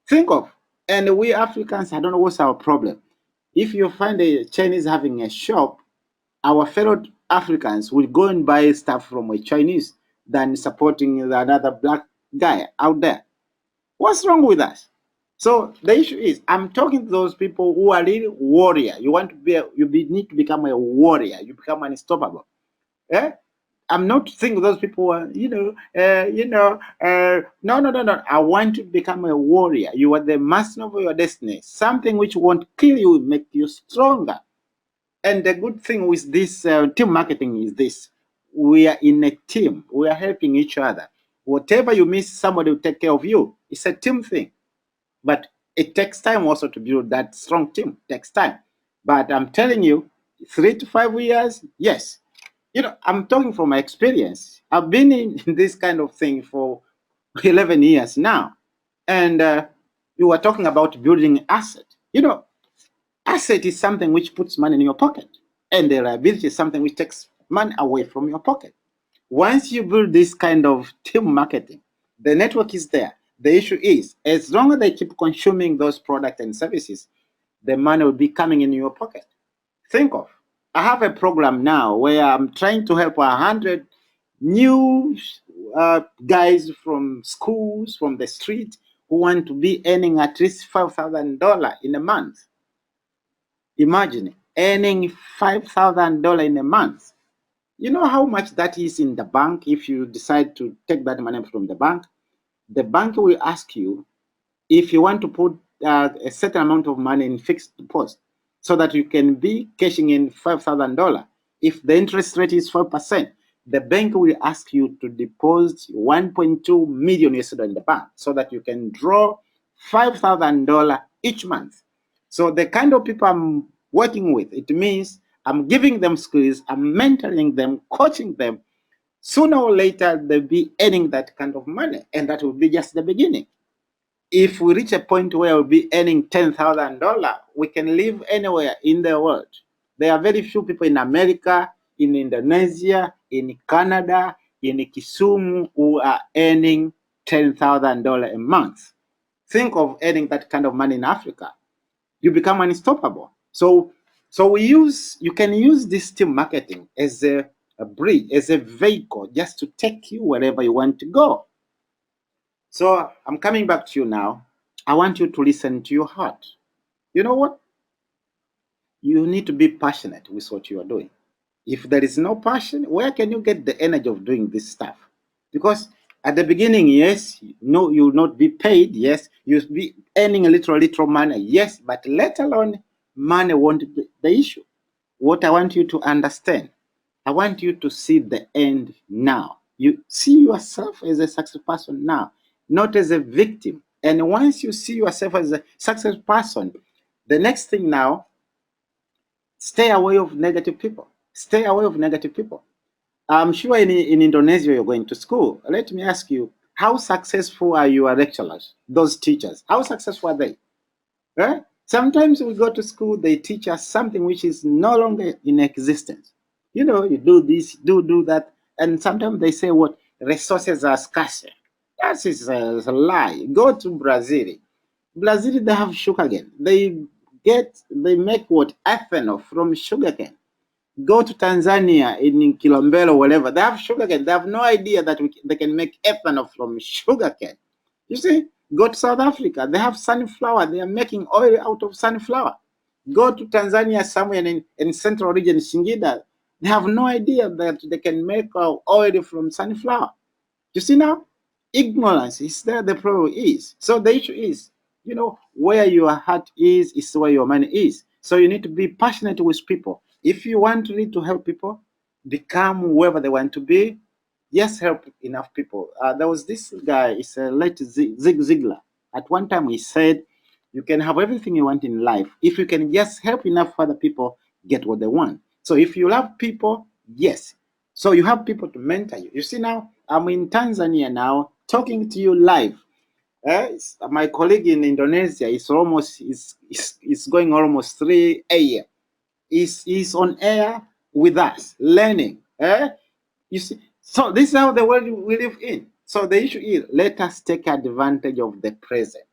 Think of. And we Africans, I don't know what's our problem. If you find a Chinese having a shop, our fellow Africans will go and buy stuff from a Chinese than supporting another black guy out there. What's wrong with us? So the issue is, I'm talking to those people who are really warrior. You want to need to become a warrior. You become unstoppable. I'm not saying those people are, no. I want to become a warrior. You are the master of your destiny. Something which won't kill you, will make you stronger. And the good thing with this team marketing is this: we are in a team. We are helping each other. Whatever you miss, somebody will take care of you. It's a team thing. But It takes time also to build that strong team. It takes time. But I'm telling you, 3 to 5 years, yes. I'm talking from my experience. I've been in this kind of thing for 11 years now. And you were talking about building asset. Asset is something which puts money in your pocket. And the liability is something which takes money away from your pocket. Once you build this kind of team marketing, the network is there. The issue is, as long as they keep consuming those products and services, the money will be coming in your pocket. Think of, I have a program now where I'm trying to help 100 new guys from schools, from the street, who want to be earning at least $5,000 in a month. Imagine earning $5,000 in a month. You know how much that is in the bank if you decide to take that money from the bank? The bank will ask you if you want to put a certain amount of money in fixed deposit so that you can be cashing in $5,000. If the interest rate is 4%, the bank will ask you to deposit 1.2 million yesterday in the bank so that you can draw $5,000 each month. So the kind of people I'm working with, it means I'm giving them skills, I'm mentoring them, coaching them. Sooner or later, they'll be earning that kind of money, and that will be just the beginning. If we reach a point where we'll be earning $10,000, we can live anywhere in the world. There are very few people in America, in Indonesia, in Canada, in Kisumu who are earning $10,000 a month. Think of earning that kind of money in Africa. You become unstoppable. So you can use this team marketing as a bridge, as a vehicle, just to take you wherever you want to go. So I'm coming back to you now. I want you to listen to your heart. You know what? You need to be passionate with what you are doing. If there is no passion, where can you get the energy of doing this stuff? Because at the beginning, yes, no, you will not be paid. Yes, you'll be earning a little money. Yes, but let alone money won't be the issue. What I want you to understand, I want you to see the end now. You see yourself as a successful person now, not as a victim. And once you see yourself as a successful person, the next thing now, stay away of negative people. Stay away of negative people. I'm sure in Indonesia you're going to school. Let me ask you, how successful are your lecturers, those teachers? How successful are they? Right? Sometimes we go to school, they teach us something which is no longer in existence. You do this, do that, and sometimes they say what resources are scarce. That is a lie. Go to Brazil. Brazil, they have sugarcane. They make what ethanol from sugarcane. Go to Tanzania in Kilombero, whatever. They have sugarcane. They have no idea that they can make ethanol from sugarcane. You see, go to South Africa. They have sunflower. They are making oil out of sunflower. Go to Tanzania, somewhere in central region, Singida. They have no idea that they can make oil from sunflower. You see now, ignorance is there. The problem is. So the issue is, where your heart is where your money is. So you need to be passionate with people. If you want really to help people become whoever they want to be, yes, help enough people. There was this guy, it's a late Zig Ziglar. At one time, he said, you can have everything you want in life if you can just help enough other people get what they want. So if you love people, yes. So you have people to mentor you. You see now, I'm in Tanzania now, talking to you live. My colleague in Indonesia is going almost 3 a.m. Is on air with us, learning. You see, so this is how the world we live in. So the issue is, let us take advantage of the present.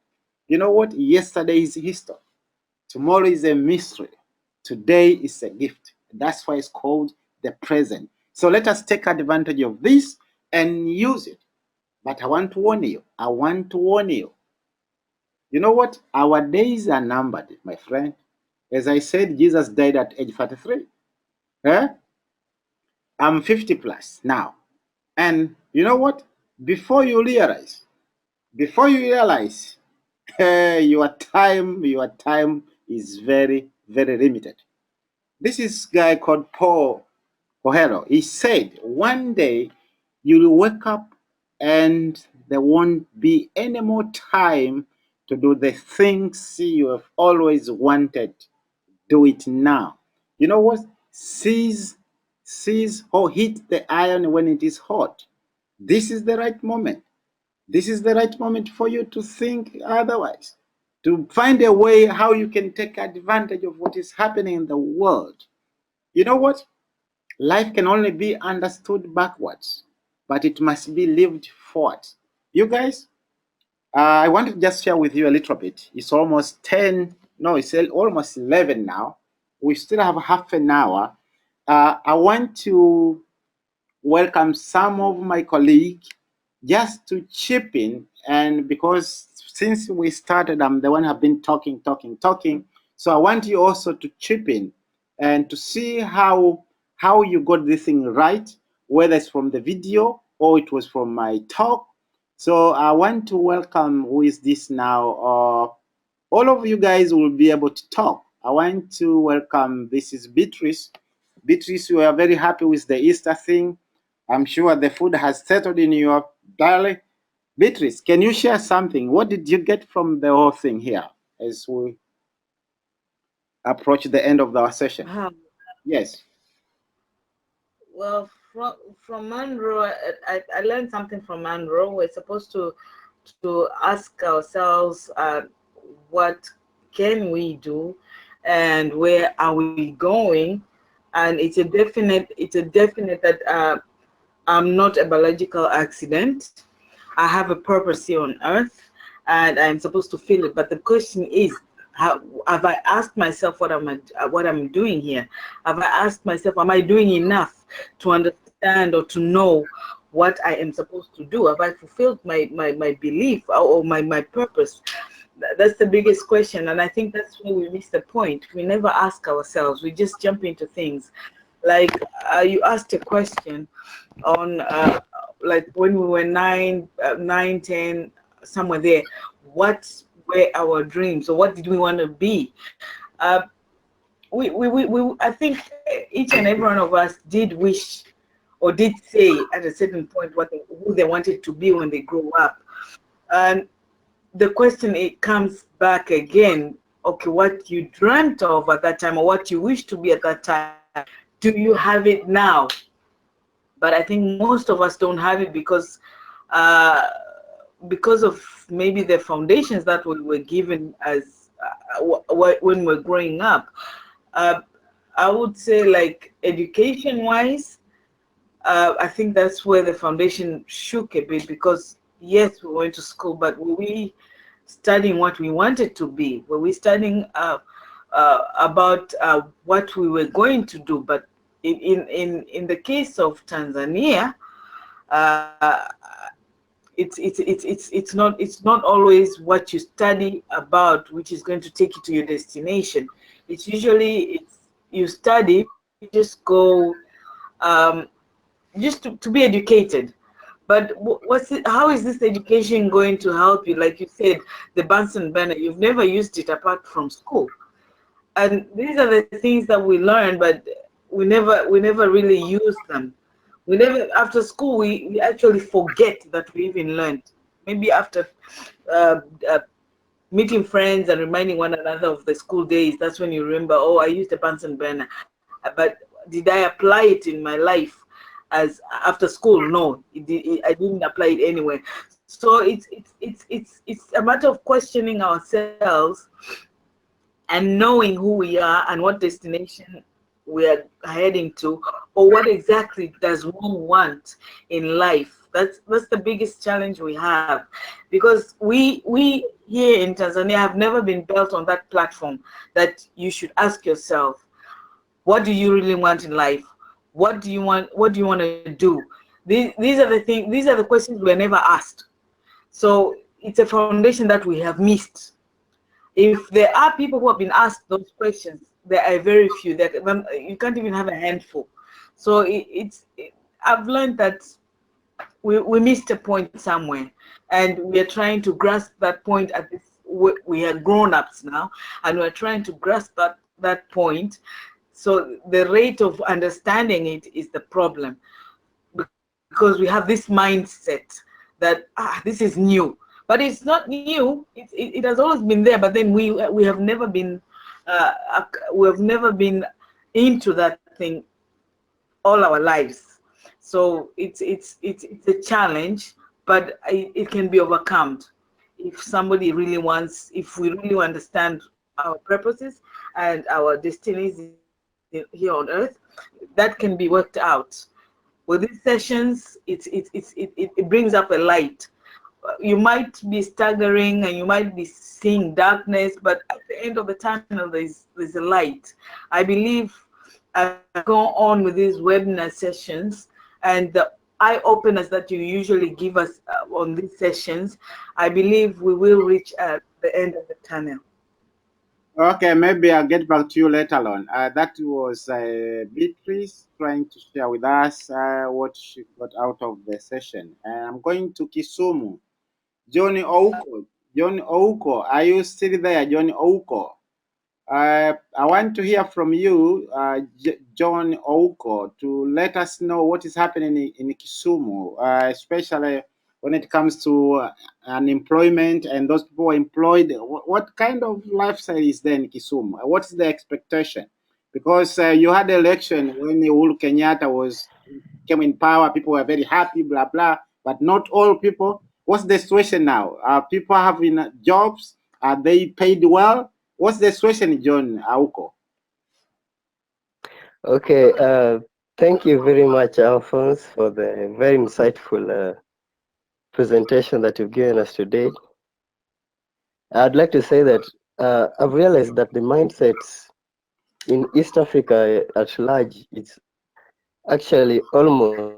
You know what? Yesterday is history. Tomorrow is a mystery. Today is a gift. That's why it's called the present. So let us take advantage of this and use it. But I want to warn you. I want to warn you. You know what? Our days are numbered, my friend. As I said, Jesus died at age 43. I'm 50 plus now. And you know what? Before you realize, your time is very, very limited. This is a guy called Paul Coelho. He said, one day you'll wake up and there won't be any more time to do the things you have always wanted. Do it now. You know what? Seize or hit the iron when it is hot. This is the right moment. This is the right moment for you to think otherwise, to find a way how you can take advantage of what is happening in the world. You know what? Life can only be understood backwards, but it must be lived forward. You guys, I want to just share with you a little bit. It's almost 10, no, it's almost 11 now. We still have half an hour. I want to welcome some of my colleagues just to chip in. And because since we started, I'm the one who have been talking. So I want you also to chip in and to see how you got this thing right, whether it's from the video or it was from my talk. So I want to welcome who is this now. All of you guys will be able to talk. I want to welcome. This is Beatrice. Beatrice, we are very happy with the Easter thing. I'm sure the food has settled in your belly. Beatrice, can you share something? What did you get from the whole thing here as we approach the end of our session? Yes. Well, from Monroe, I learned something from Monroe. We're supposed to ask ourselves, what can we do, and where are we going? And it's a definite that I'm not a biological accident. I have a purpose here on earth, and I'm supposed to feel it. But the question is, how have I asked myself what I'm doing here? Have I asked myself, am I doing enough to understand or to know what I am supposed to do? Have I fulfilled my belief or my purpose? That's the biggest question, and I think that's where we miss the point. We never ask ourselves. We just jump into things. Like you asked a question on like when we were 9, 10, somewhere there. What were our dreams, or what did we want to be? I think each and every one of us did wish or did say at a certain point who they wanted to be when they grow up. And the question, it comes back again, okay, what you dreamt of at that time or what you wish to be at that time, do you have it now? But I think most of us don't have it because of maybe the foundations that we were given as when we're growing up. I would say, like, education-wise, I think that's where the foundation shook a bit, because yes, we went to school, but were we studying what we wanted to be? Were we studying about what we were going to do? But in the case of Tanzania, it's not always what you study about which is going to take you to your destination. It's usually you study, you just go just to be educated. But how is this education going to help you? Like you said, the Bunsen burner, you've never used it apart from school. And these are the things that we learn, but we never really use them. We never, after school, we actually forget that we even learned. Maybe after meeting friends and reminding one another of the school days, that's when you remember, oh, I used a Bunsen burner. But did I apply it in my life as after school? No, I didn't apply it anywhere. So it's a matter of questioning ourselves and knowing who we are and what destination we are heading to, or what exactly does one want in life. That's the biggest challenge we have, because we here in Tanzania have never been built on that platform that you should ask yourself, what do you really want in life? What do you want to do? These are the things, these are the questions we are never asked. So it's a foundation that we have missed. If there are people who have been asked those questions, there are very few. You can't even have a handful. So I've learned that we missed a point somewhere, and we are trying to grasp that point at this. We are grown-ups now, and we're trying to grasp that point. So the rate of understanding it is the problem, because we have this mindset that this is new. but it's not new. It has always been there, but then we have never been into that thing all our lives. So it's a challenge, but it can be overcome if somebody really wants, if we really understand our purposes and our destinies here on earth, that can be worked out. With these sessions, it brings up a light. You might be staggering and you might be seeing darkness, but at the end of the tunnel, there's a light. I believe as we go on with these webinar sessions and the eye openers that you usually give us on these sessions, I believe we will reach at the end of the tunnel. Okay, maybe I'll get back to you later on. That was Beatrice trying to share with us what she got out of the session. I'm going to Kisumu. Johnny Ouko. John Ouko, are you still there, John Ouko? I want to hear from you, John Ouko, to let us know what is happening in Kisumu, especially when it comes to unemployment and those people employed. What kind of lifestyle is there in Kisumu? What is the expectation? Because you had election when Uhuru Kenyatta came in power, people were very happy, blah blah. But not all people. What's the situation now? Are people having jobs? Are they paid well? What's the situation, John Auko? Okay, thank you very much, Alphonse, for the very insightful presentation that you've given us today. I'd like to say that I've realized that the mindsets in East Africa at large is actually almost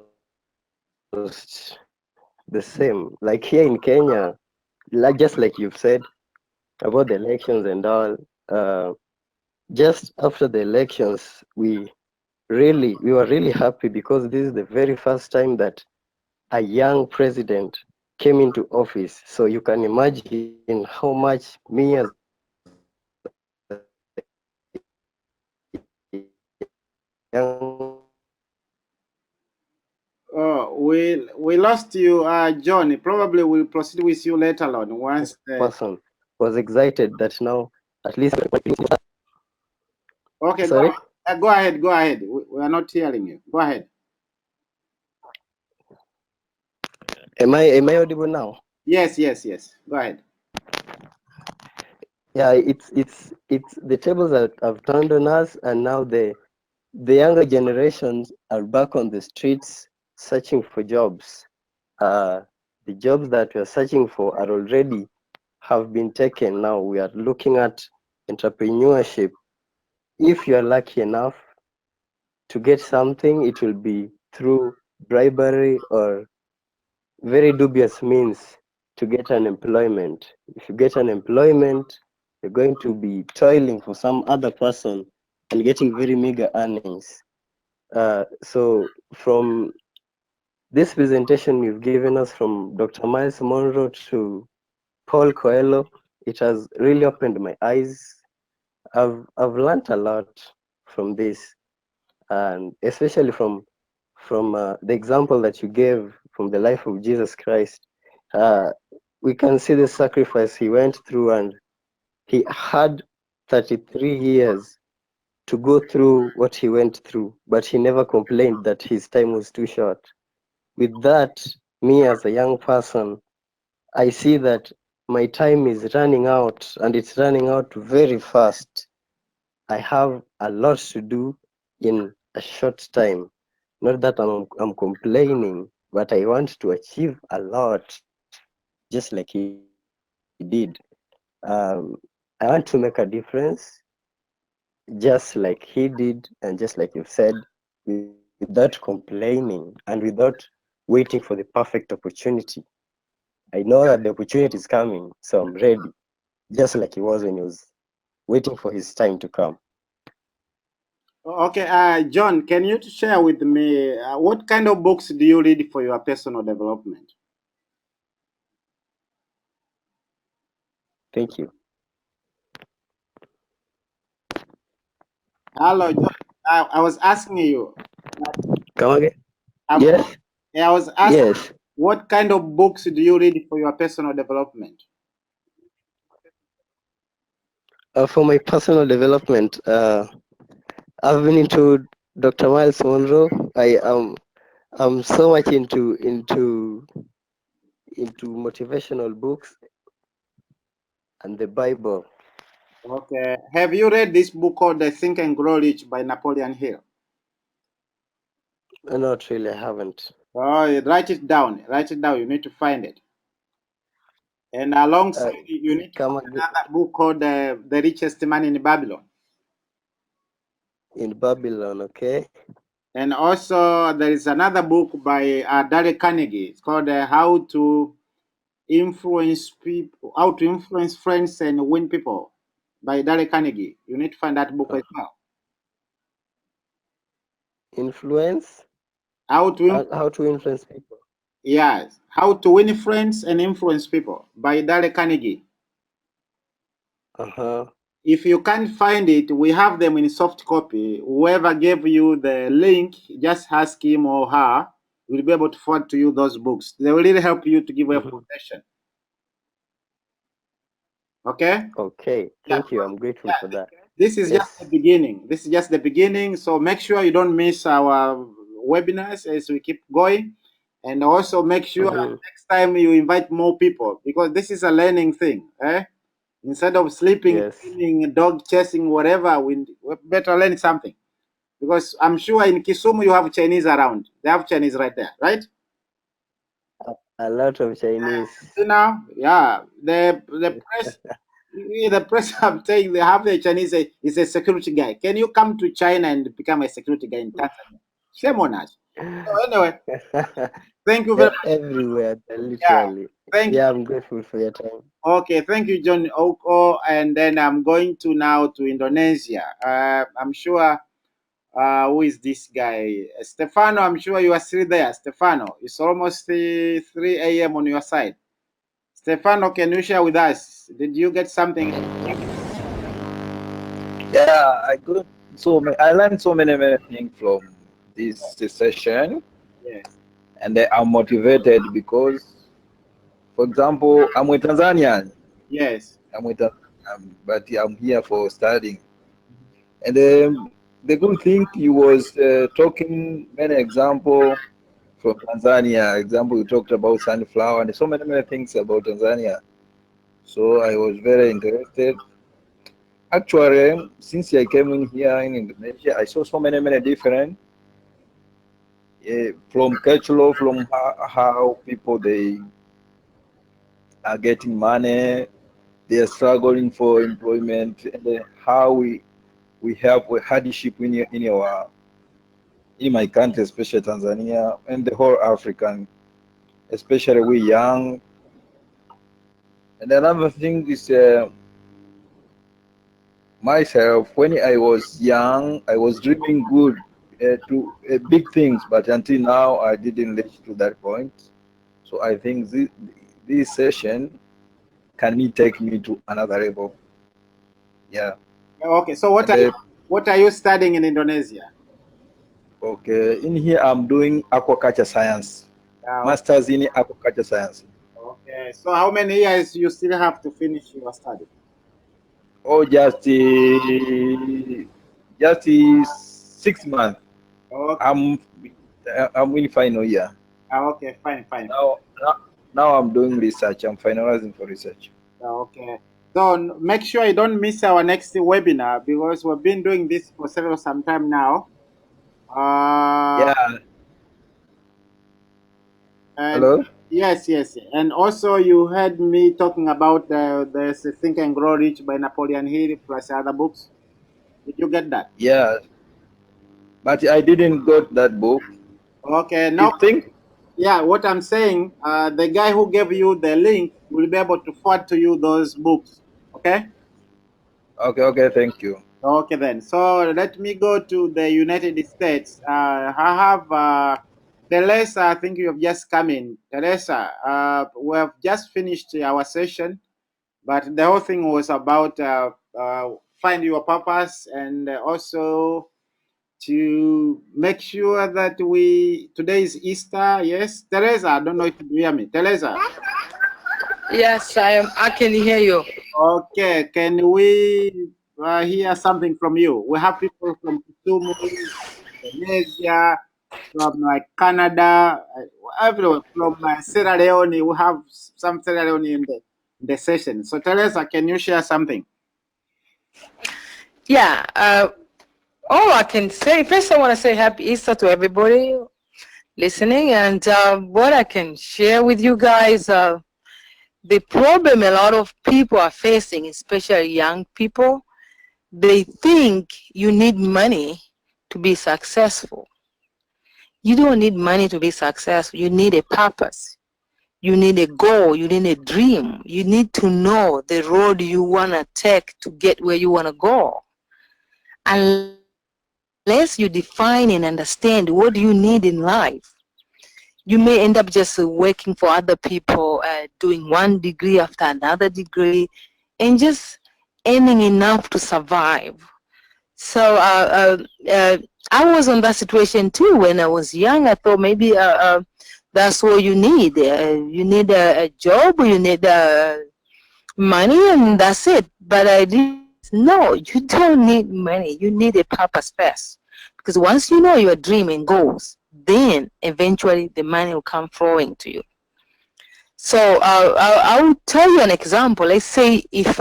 the same. Like here in Kenya, just like you've said about the elections and all, just after the elections, we were really happy because this is the very first time that a young president came into office. So you can imagine how much me as a young person Oh, we lost you, John. Probably we'll proceed with you later on once. was excited that now at least Okay, sorry. go ahead, go ahead. We are not hearing you. Go ahead. Am I audible now? Yes, yes, yes. Go ahead. Yeah, it's the tables have turned on us, and now the younger generations are back on the streets searching for jobs. Uh, the jobs that we are searching for are already have been taken. Now we are looking at entrepreneurship. If you are lucky enough to get something, it will be through bribery or very dubious means to get an employment. If you get an employment, you're going to be toiling for some other person and getting very meager earnings. So from this presentation you've given us from Dr. Miles Monroe to Paul Coelho, it has really opened my eyes. I've learned a lot from this, and especially from the example that you gave from the life of Jesus Christ. Uh, we can see the sacrifice he went through, and he had 33 years to go through what he went through, but he never complained that his time was too short. With that, me as a young person, I see that my time is running out, and it's running out very fast. I have a lot to do in a short time. Not that I'm complaining, but I want to achieve a lot, just like he did. I want to make a difference, just like he did, and just like you've said, without complaining and without waiting for the perfect opportunity. I know that the opportunity is coming, so I'm ready, just like he was when he was waiting for his time to come. Okay, John, can you share with me what kind of books do you read for your personal development? Thank you. Hello, John. I was asking you. Come again? Um, Yes, I was asking yes. What kind of books do you read for your personal development? For my personal development, I've been into Dr. Miles Monroe. I'm so much into motivational books and the Bible. Okay. Have you read this book called The Think and Grow Rich by Napoleon Hill? Not really, I haven't. Oh, write it down. Write it down. You need to find it. And alongside it, you need to Come find again. another book called The Richest Man in Babylon. In Babylon, okay? And also, there is another book by Dale Carnegie. It's called How to Influence People, How to Influence Friends and Win People by Dale Carnegie. You need to find that book as well. Influence? How to How to influence people? Yes, How to Win Friends and Influence People by Dale Carnegie. Uh-huh. If you can't find it, we have them in soft copy. Whoever gave you the link, just ask him or her. We'll be able to forward to you those books. They will really help you to give a foundation. Okay? Okay, Yeah, thank you. I'm grateful for that. this is just the Yes. beginning. This is just the beginning. So make sure you don't miss our webinars as we keep going. And also make sure next time you invite more people, because this is a learning thing. Instead of sleeping, Yes. cleaning, dog chasing, whatever, we better learn something. Because I'm sure in Kisumu you have Chinese around. They have Chinese right there, right? A lot of Chinese. You know, yeah. The press I'm saying they have the Chinese is a security guy. Can you come to China and become a security guy in Tanzania? Shame on us. So anyway, thank you very They're much. everywhere, Yeah, literally. thank you. Yeah, I'm grateful for your time. Okay, thank you, John Oko. And then I'm going to now to Indonesia. I'm sure. Who is this guy? Stefano, I'm sure you are still there. Stefano, it's almost 3 a.m. on your side. Stefano, can you share with us? Did you get something? Yeah, I learned so many things from this session, Yes. and I'm motivated because, for example, I'm with Tanzanian. Yes. I'm with, but I'm here for studying. And the good thing he was talking many example from Tanzania. Example, you talked about sunflower and so many things about Tanzania. So I was very interested. Actually, since I came in here in Indonesia, I saw so many different from cultural, from how people they are getting money, they are struggling for employment, and how we have a hardship in my country, especially Tanzania and the whole African, especially we young. And another thing is myself, when I was young, I was dreaming good to big things, but until now, I didn't reach to that point. So I think this session can take me to another level. Yeah. Okay. So And what are you studying in Indonesia? okay, in here I'm doing aquaculture science, Okay. masters in aquaculture science. Okay. So how many years you still have to finish your study? Oh, just 6 months. Okay. I'm in final year. Okay. Fine. Fine. Now I'm doing research. I'm finalizing for research. Okay. So make sure you don't miss our next webinar, because we've been doing this for some time now. Yeah. And Hello. yes, yes. And also you heard me talking about the Think and Grow Rich by Napoleon Hill plus other books. Did you get that? Yeah, but I didn't got that book. Okay. You Now, think? yeah, what I'm saying, the guy who gave you the link will be able to forward to you those books. Okay. Okay. Okay. Thank you. Okay then. So let me go to the United States. I have Teresa. I think you have just come in. Teresa, we have just finished our session, but the whole thing was about find your purpose and also to make sure that today is Easter. Yes, Teresa, I don't know if you hear me. Teresa. Yes, I can hear you. Okay, can we hear something from you? We have people from Kisumu, Indonesia, from Canada, everywhere, from Sierra Leone. We have some Sierra Leone in the session. So Teresa, can you share something? Yeah. All I can say, first I want to say Happy Easter to everybody listening, and what I can share with you guys, the problem a lot of people are facing, especially young people, they think you need money to be successful. You don't need money to be successful. You need a purpose. You need a goal. You need a dream. You need to know the road you want to take to get where you want to go. Unless you define and understand what you need in life, you may end up just working for other people, doing one degree after another degree, and just earning enough to survive. So I was in that situation too when I was young. I thought maybe that's what you need. You need a job, you need money, and that's it. But I didn't realize, no, you don't need money. You need a purpose first. Because once you know your dream and goals, then eventually the money will come flowing to you. So I will tell you an example. Let's say if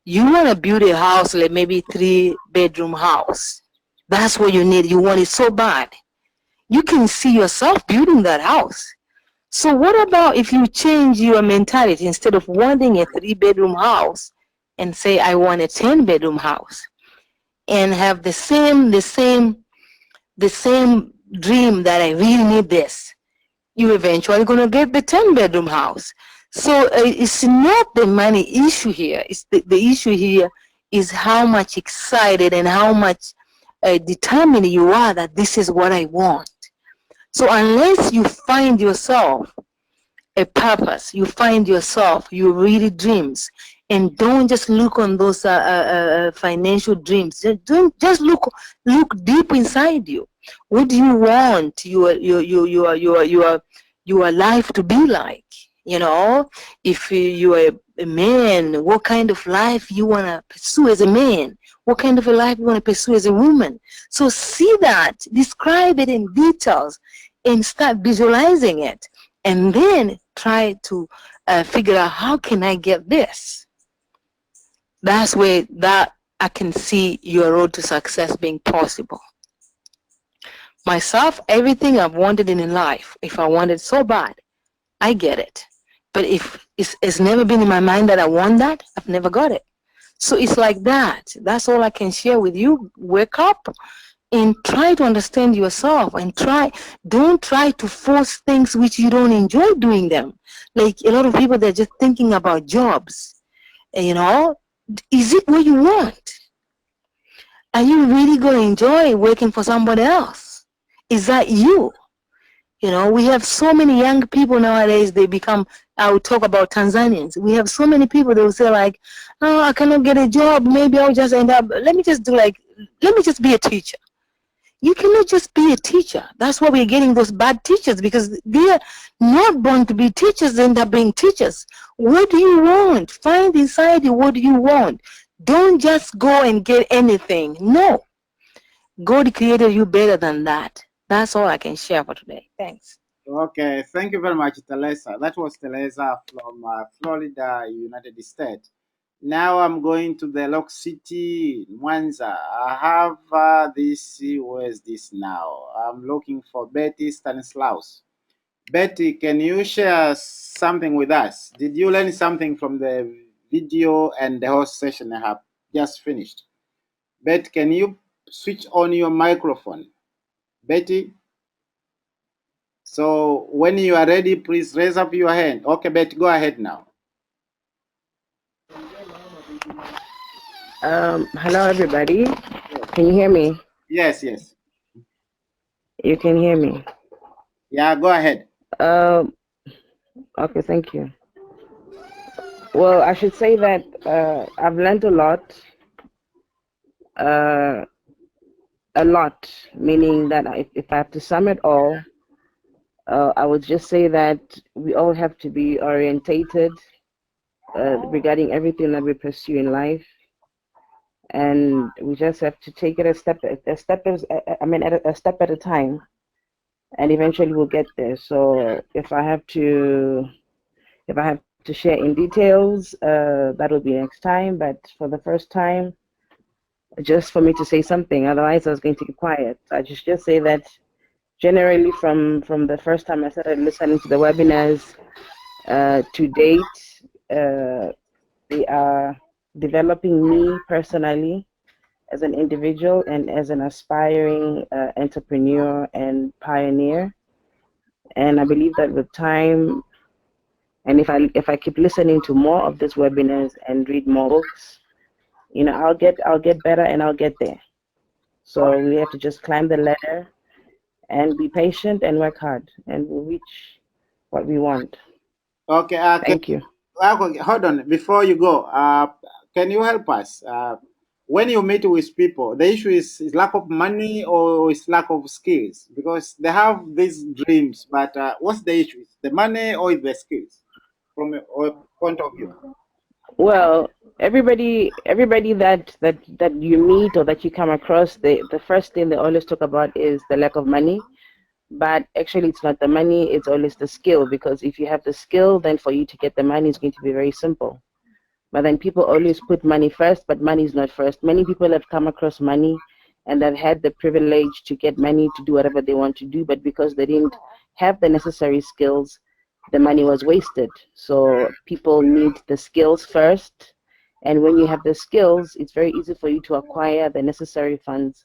you want to build a house, like maybe 3-bedroom house. That's what you need. You want it so bad. You can see yourself building that house. So what about if you change your mentality instead of wanting a 3-bedroom house and say I want a 10-bedroom house and have the same dream that I really need this. You eventually gonna get the 10-bedroom house. So it's not the money issue here. It's the issue here is how much excited and how much determined you are that this is what I want. So unless you find yourself a purpose, you find yourself, you really dreams, and don't just look on those financial dreams. Just look deep inside you. What do you want your life to be like? You know, if you are a man, what kind of life you want to pursue as a man? What kind of a life you want to pursue as a woman? So see that, describe it in details, and start visualizing it, and then try to figure out how can I get this. That's where that I can see your road to success being possible. Myself, everything I've wanted in life, if I want it so bad, I get it. But if it's never been in my mind that I want that, I've never got it. So it's like that. That's all I can share with you. Wake up and try to understand yourself, and don't try to force things which you don't enjoy doing them. Like a lot of people, they're just thinking about jobs. You know, is it what you want? Are you really going to enjoy working for somebody else? Is that you? You know, we have so many young people nowadays, they become, I will talk about Tanzanians. We have so many people, they will say like, oh, I cannot get a job. Maybe I'll just end up, let me just be a teacher. You cannot just be a teacher. That's why we're getting those bad teachers, because they're not born to be teachers, they end up being teachers. What do you want? Find inside you what do you want. Don't just go and get anything. No. God created you better than that. That's all I can share for today. Thanks. Okay, thank you very much, Teresa. That was Teresa from Florida, United States. Now I'm going to the Lock City, Mwanza. I have where is this now? I'm looking for Betty Stanislaus. Betty, can you share something with us? Did you learn something from the video and the whole session I have just finished? Betty, can you switch on your microphone? Betty? So when you are ready, please raise up your hand. Okay, Betty, go ahead now. Hello, everybody. Can you hear me? Yes, yes. You can hear me. Yeah, go ahead. Okay, thank you. Well, I should say that I've learned a lot. a lot, meaning that if I have to sum it all, I would just say that we all have to be orientated regarding everything that we pursue in life, and we just have to take it a step at a time, and eventually we'll get there. So if I have to share in details, that will be next time. But for the first time, just for me to say something, otherwise I was going to be quiet. I just say that generally from the first time I started listening to the webinars to date, they are developing me personally as an individual and as an aspiring entrepreneur and pioneer. And I believe that with time, and if I keep listening to more of these webinars and read more books, I'll get better and I'll get there. So we have to just climb the ladder and be patient and work hard, and we'll reach what we want. Okay, Thank you. okay, hold on. Before you go, can you help us? When you meet with people, the issue is lack of money or is lack of skills? Because they have these dreams, but what's the issue? Is the money or is the skills from your point of view? Well, everybody that you meet or that you come across, the first thing they always talk about is the lack of money. But actually, it's not the money, it's always the skill. Because if you have the skill, then for you to get the money is going to be very simple. But then people always put money first, but money is not first. Many people have come across money and have had the privilege to get money to do whatever they want to do, but because they didn't have the necessary skills, the money was wasted. So people need the skills first. And when you have the skills, it's very easy for you to acquire the necessary funds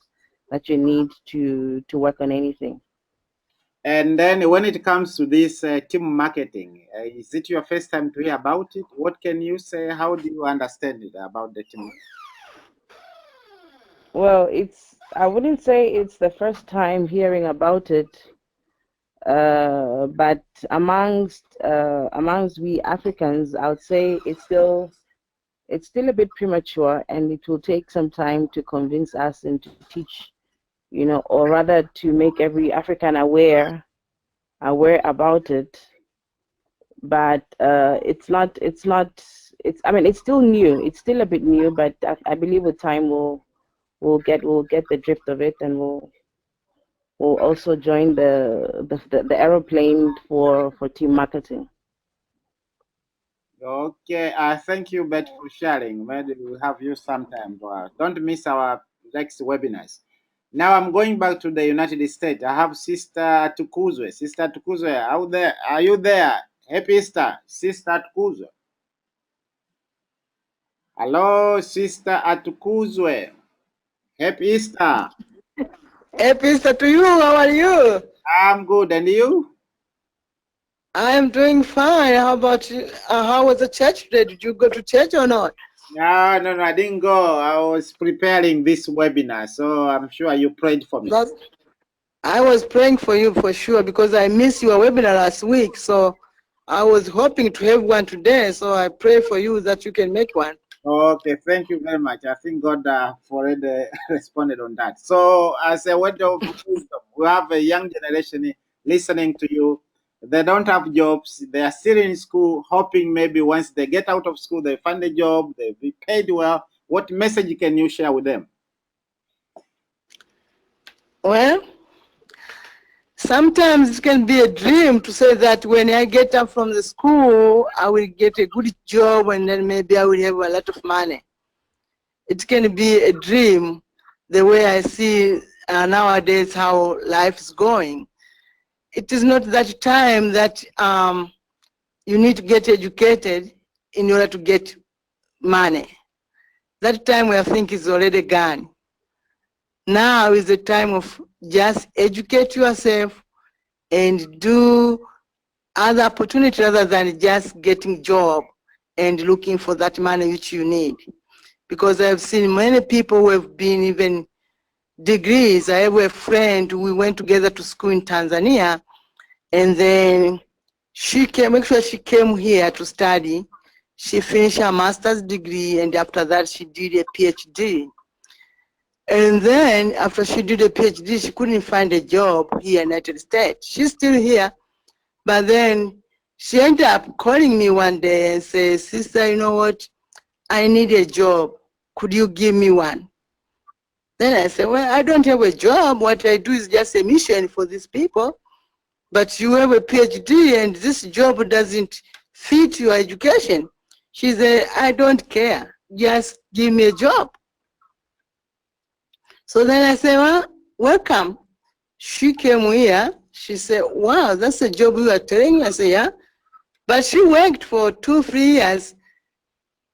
that you need to work on anything. And then when it comes to this team marketing, is it your first time to hear about it? What can you say? How do you understand it about the team? Well, I wouldn't say it's the first time hearing about it, but amongst we Africans, I would say it's still a bit premature, and it will take some time to convince us and to teach, or rather to make every African aware about it. But I mean, it's still new. It's still a bit new, but I believe with time we'll get the drift of it, and we'll also join the aeroplane for team marketing. Okay, thank you, Bet, for sharing. Maybe we'll have you sometime. Don't miss our next webinars. Now I'm going back to the United States. I have Sister Tukuzwe. Sister Tukuzwe, out there, are you there? Happy Easter, Sister Tukuzwe. Hello, Sister Atukuzwe. Happy Easter. Happy Easter to you. How are you? I'm good, and you? I am doing fine. How about you? How was the church today? Did you go to church or not? No, I didn't go. I was preparing this webinar, so I'm sure you prayed for me. I was praying for you for sure because I missed your webinar last week. So I was hoping to have one today. So I pray for you that you can make one. Okay, thank you very much. I think God already responded on that. So, as a word of wisdom, we have a young generation listening to you. They don't have jobs. They are still in school, hoping maybe once they get out of school, they find a job, they be paid well. What message can you share with them? Well, sometimes it can be a dream to say that when I get up from the school, I will get a good job and then maybe I will have a lot of money. It can be a dream the way I see nowadays how life is going. It is not that time that you need to get educated in order to get money. That time we think is already gone. Now is the time of just educate yourself and do other opportunities rather than just getting job and looking for that money which you need. Because I've seen many people who have been even degrees. I have a friend, we went together to school in Tanzania, and then she came here to study. She finished her master's degree, and after that she did a PhD. And then after she did a PhD, she couldn't find a job here in the United States. She's still here, but then she ended up calling me one day and says, "Sister, you know what? I need a job. Could you give me one?" Then I said, "Well, I don't have a job. What I do is just a mission for these people. But you have a PhD and this job doesn't fit your education." She said, "I don't care. Just give me a job." So then I said, "Well, welcome." She came here. She said, "Wow, that's the job you are telling me." I said, "Yeah." But she worked for 2-3 years.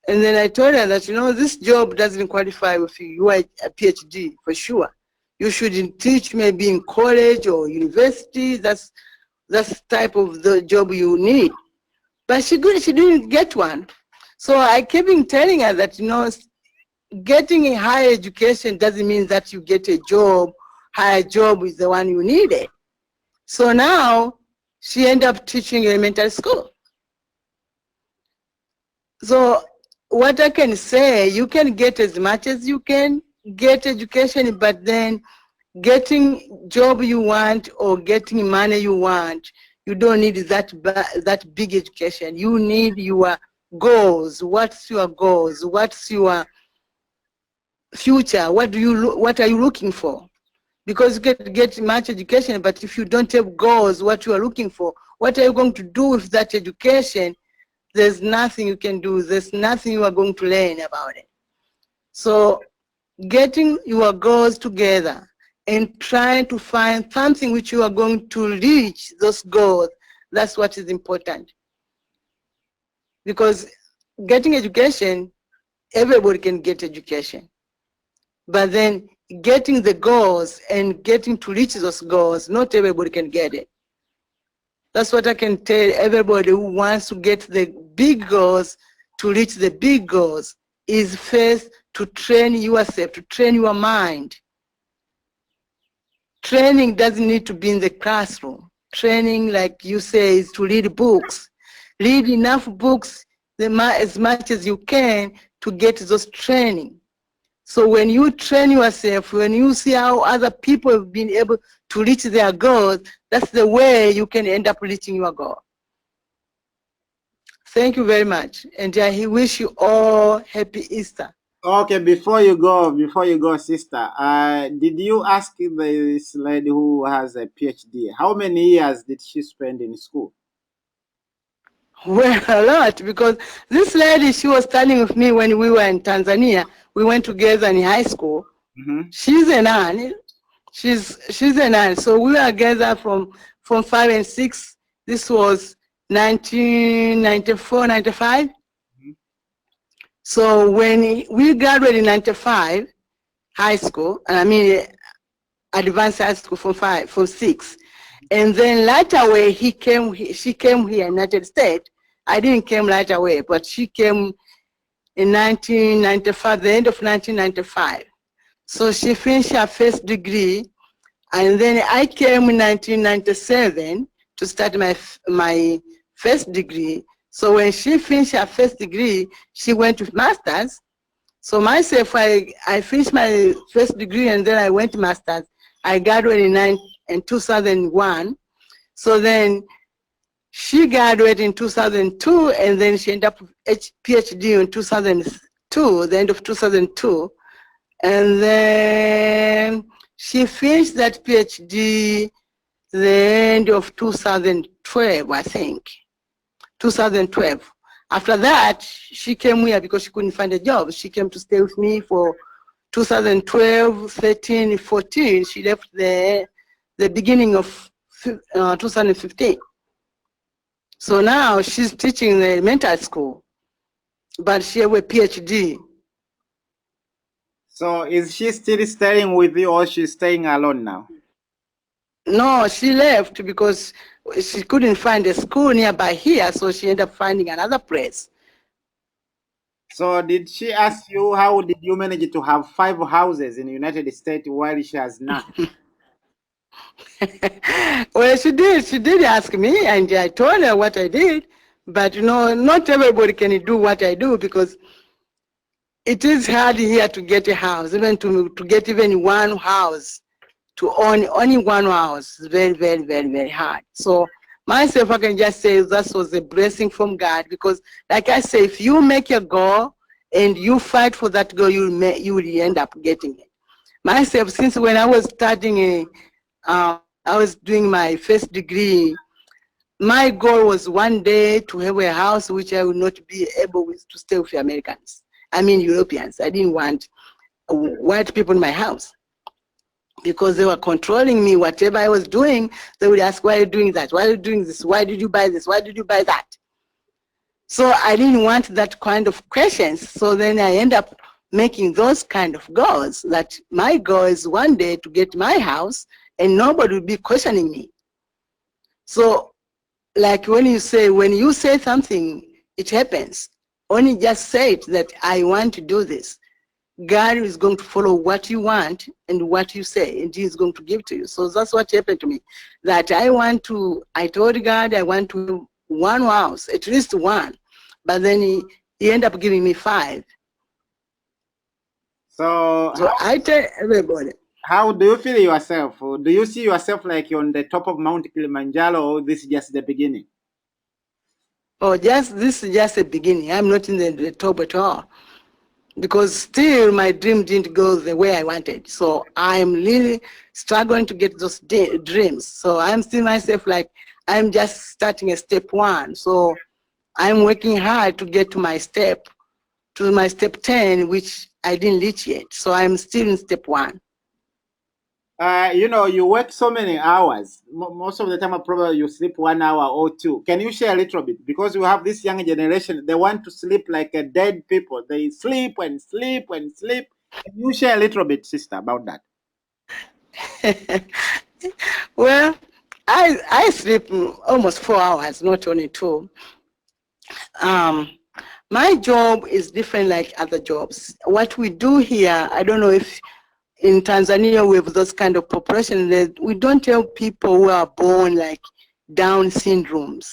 And then I told her that, this job doesn't qualify with you. You are a PhD for sure. You should teach maybe in college or university. That's the type of the job you need. But she didn't get one. So I kept on telling her that, getting a higher education doesn't mean that you get a job. Higher job is the one you needed. So now she ended up teaching elementary school. So what I can say, you can get as much as you can get education, but then getting job you want or getting money you want, you don't need that big education. You need your goals. What's your goals? What's your future? What are you looking for? Because you can get much education, but if you don't have goals, what you are looking for, what are you going to do with that education? There's nothing you can do. There's nothing you are going to learn about it. So getting your goals together and trying to find something which you are going to reach those goals, that's what is important. Because getting education, everybody can get education. But then getting the goals and getting to reach those goals, not everybody can get it. That's what I can tell everybody who wants to get the big goals, to reach the big goals, is first to train yourself, to train your mind. Training doesn't need to be in the classroom. Training, like you say, is to read books. Read enough books as much as you can to get those training. So when you train yourself, when you see how other people have been able to reach their goals, that's the way you can end up reaching your goal. Thank you very much. And I wish you all happy Easter. Okay, before you go, sister, did you ask this lady who has a PhD, how many years did she spend in school? Well, a lot, because this lady, she was studying with me when we were in Tanzania. We went together in high school. Mm-hmm. She's a nun. She's a nun. So we were together from 5 and 6. This was 1994, 95. Mm-hmm. So when we graduated in 95, high school, and I mean advanced high school from 6. And then right away, she came here in United States. I didn't come right away, but she came in 1995, the end of 1995. So she finished her first degree, and then I came in 1997 to start my first degree. So when she finished her first degree, she went to master's. So myself, I finished my first degree and then I went to master's. I graduated in 2001. So then she graduated in 2002, and then she ended up with PhD in 2002, the end of 2002. And then she finished that PhD the end of 2012, I think, 2012. After that, she came here because she couldn't find a job. She came to stay with me for 2012, 13, 14. She left the beginning of 2015. So now she's teaching in the elementary school, but she has a PhD. So is she still staying with you or she's staying alone now? No, she left because she couldn't find a school nearby here, so she ended up finding another place. So did she ask you how did you manage to have 5 houses in the United States while she has none? Well, she did ask me, and I told her what I did, but not everybody can do what I do, because it is hard here to get a house, even to get even one house, to own only one house is very, very, very, very hard. So myself, I can just say that was a blessing from God, because like I say, if you make a goal and you fight for that goal, you will end up getting it. Myself, since when I was studying, I was doing my first degree, my goal was one day to have a house which I would not be able to stay with Americans. I mean Europeans. I didn't want white people in my house, because they were controlling me. Whatever I was doing, they would ask, why are you doing that? Why are you doing this? Why did you buy this? Why did you buy that? So I didn't want that kind of questions. So then I end up making those kind of goals, that my goal is one day to get my house and nobody will be questioning me. So like when you say something, it happens. Only just say it that I want to do this. God is going to follow what you want and what you say, and He's going to give to you. So that's what happened to me. That I told God I want to have one house, at least one. But then he ended up giving me 5. So I tell everybody. how do you feel yourself? Or do you see yourself like you're on the top of Mount Kilimanjaro, or this is just the beginning? Oh, this is just the beginning. I'm not in the top at all, because still my dream didn't go the way I wanted. So I'm really struggling to get those dreams. So I'm still myself like I'm just starting a step 1. So I'm working hard to get to my step 10, which I didn't reach yet. So I'm still in step 1. You work so many hours. Most of the time, probably you sleep 1 hour or 2. Can you share a little bit? Because you have this young generation, they want to sleep like a dead people. They sleep and sleep and sleep. Can you share a little bit, sister, about that? Well, I sleep almost 4 hours, not only 2. My job is different like other jobs. What we do here, I don't know if in Tanzania we have those kind of population that we don't help people who are born like Down syndromes.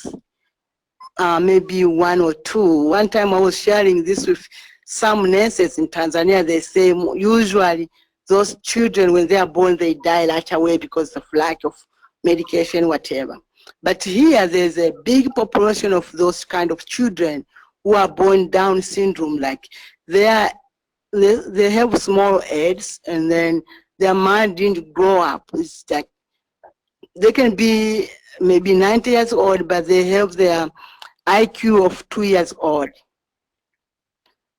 Maybe 1 or 2. One time I was sharing this with some nurses in Tanzania. They say usually those children, when they are born, they die right away because of lack of medication, whatever. But here there's a big population of those kind of children who are born Down syndrome. Like they have small heads, and then their mind didn't grow up. It's like they can be maybe 90 years old, but they have their IQ of 2 years old.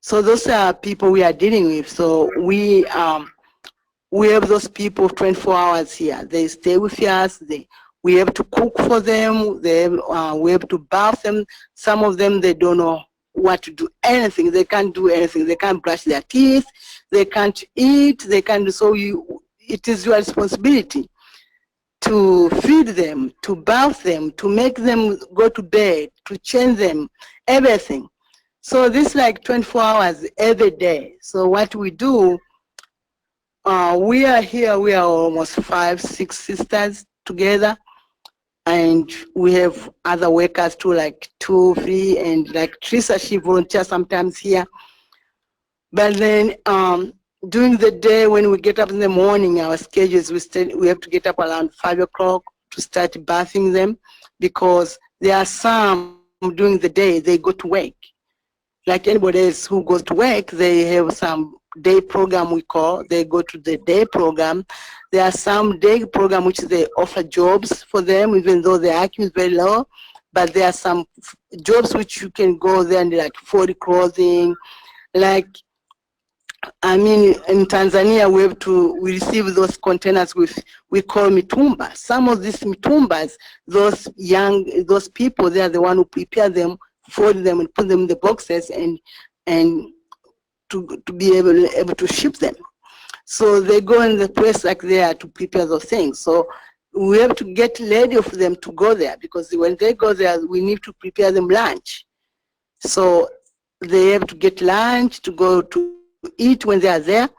So those are people we are dealing with. So we have those people 24 hours here. They stay with us. We have to cook for them. We have to bath them. Some of them, they don't know what to do, anything. They can't do anything. They can't brush their teeth. They can't eat. They can't. So it is your responsibility to feed them, to bath them, to make them go to bed, to change them, everything. So this is like 24 hours every day. So what we do, we are here, we are almost 5, 6 sisters together. And we have other workers too, like 2, 3, and like Teresa, she volunteers sometimes here. But then during the day, when we get up in the morning, our schedules, we have to get up around 5 o'clock to start bathing them, because there are some during the day, they go to work. Like anybody else who goes to work, they have some day program we call, they go to the day program. There are some day program which they offer jobs for them, even though the IQ is very low, but there are some jobs which you can go there and like 40 clothing. Like, I mean, in Tanzania, we receive those containers we call mitumba. Some of these mitumbas, those people, they are the one who prepare them, fold them, and put them in the boxes, and to be able to ship them. So they go in the place like there to prepare those things. So we have to get ready for them to go there, because when they go there, we need to prepare them lunch. So they have to get lunch to go to eat when they are there.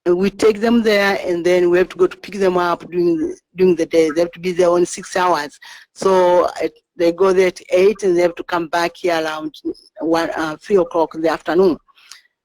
And we take them there, and then we have to go to pick them up during the day. They have to be there only 6 hours. So they go there at 8, and they have to come back here around 3 o'clock in the afternoon.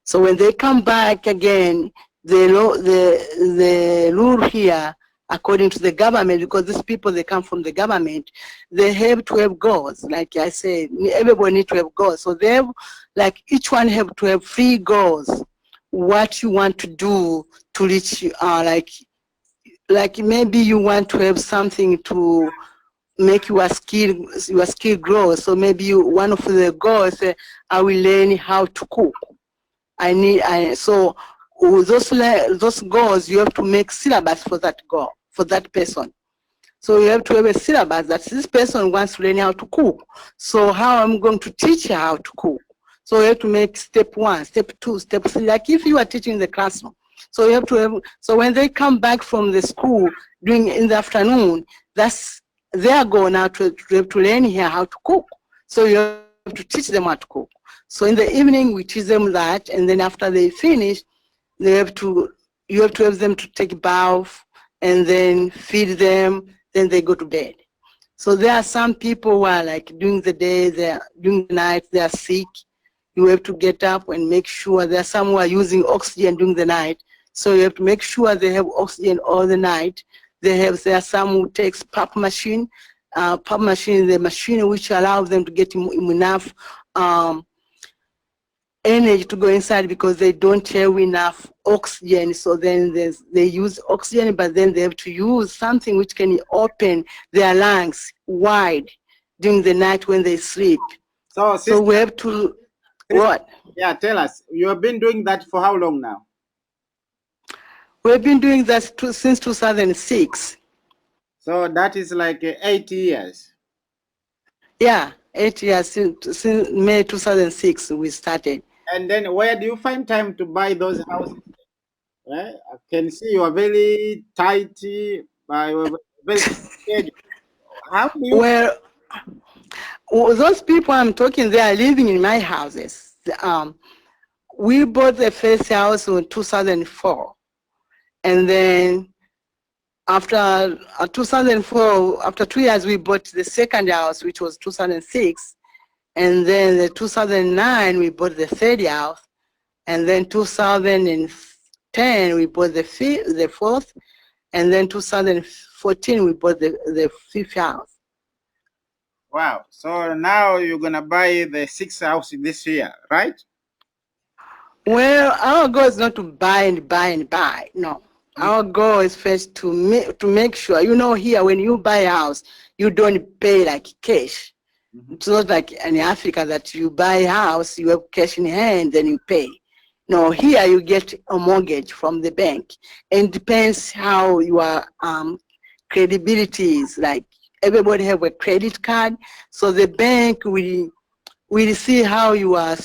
So when they come back again, the rule here, according to the government, because these people, they come from the government, they have to have goals. Like I said, everybody need to have goals. So they have, like, each one have to have 3 goals. What you want to do to reach, like maybe you want to have something to make your skill grow. So maybe one of the goals, I will learn how to cook. So those goals, you have to make syllabus for that goal, for that person. So you have to have a syllabus that this person wants to learn how to cook. So how I'm going to teach her how to cook. So you have to make step 1, step 2, step 3, like if you are teaching in the classroom. So you have to have, so when they come back from the school in the afternoon, that's their goal now to have to learn here how to cook. So you have to teach them how to cook. So in the evening, we teach them that, and then after they finish, you have to have them to take a bath and then feed them, then they go to bed. So there are some people who are like during the day, during the night, they are sick. You have to get up and make sure. There are some who are using oxygen during the night. So you have to make sure they have oxygen all the night. There are some who takes pap machine. Pap machine is the machine which allows them to get enough energy to go inside because they don't have enough oxygen. So then they use oxygen, but then they have to use something which can open their lungs wide during the night when they sleep. So, sister, so we have to, what? Yeah, tell us. You have been doing that for how long now? We've been doing that since 2006. So that is like 8 years. Yeah, 8 years since May 2006 we started. And then where do you find time to buy those houses? I can see you are very tight, very scheduled. How do you? Well, those people I'm talking, they are living in my houses. We bought the first house in 2004. And then after 2004, after 2 years, we bought the second house, which was 2006. And then the 2009, we bought the third house. And then 2010, we bought the fourth. And then 2014, we bought the fifth house. Wow. So now you're going to buy the 6th house this year, right? Well, our goal is not to buy and buy and buy. No. Our goal is first to make sure, here when you buy a house, you don't pay like cash. It's not like in Africa that you buy a house, you have cash in hand, then you pay. No, here you get a mortgage from the bank. And it depends how your credibility is. Like everybody have a credit card, so the bank will see how you are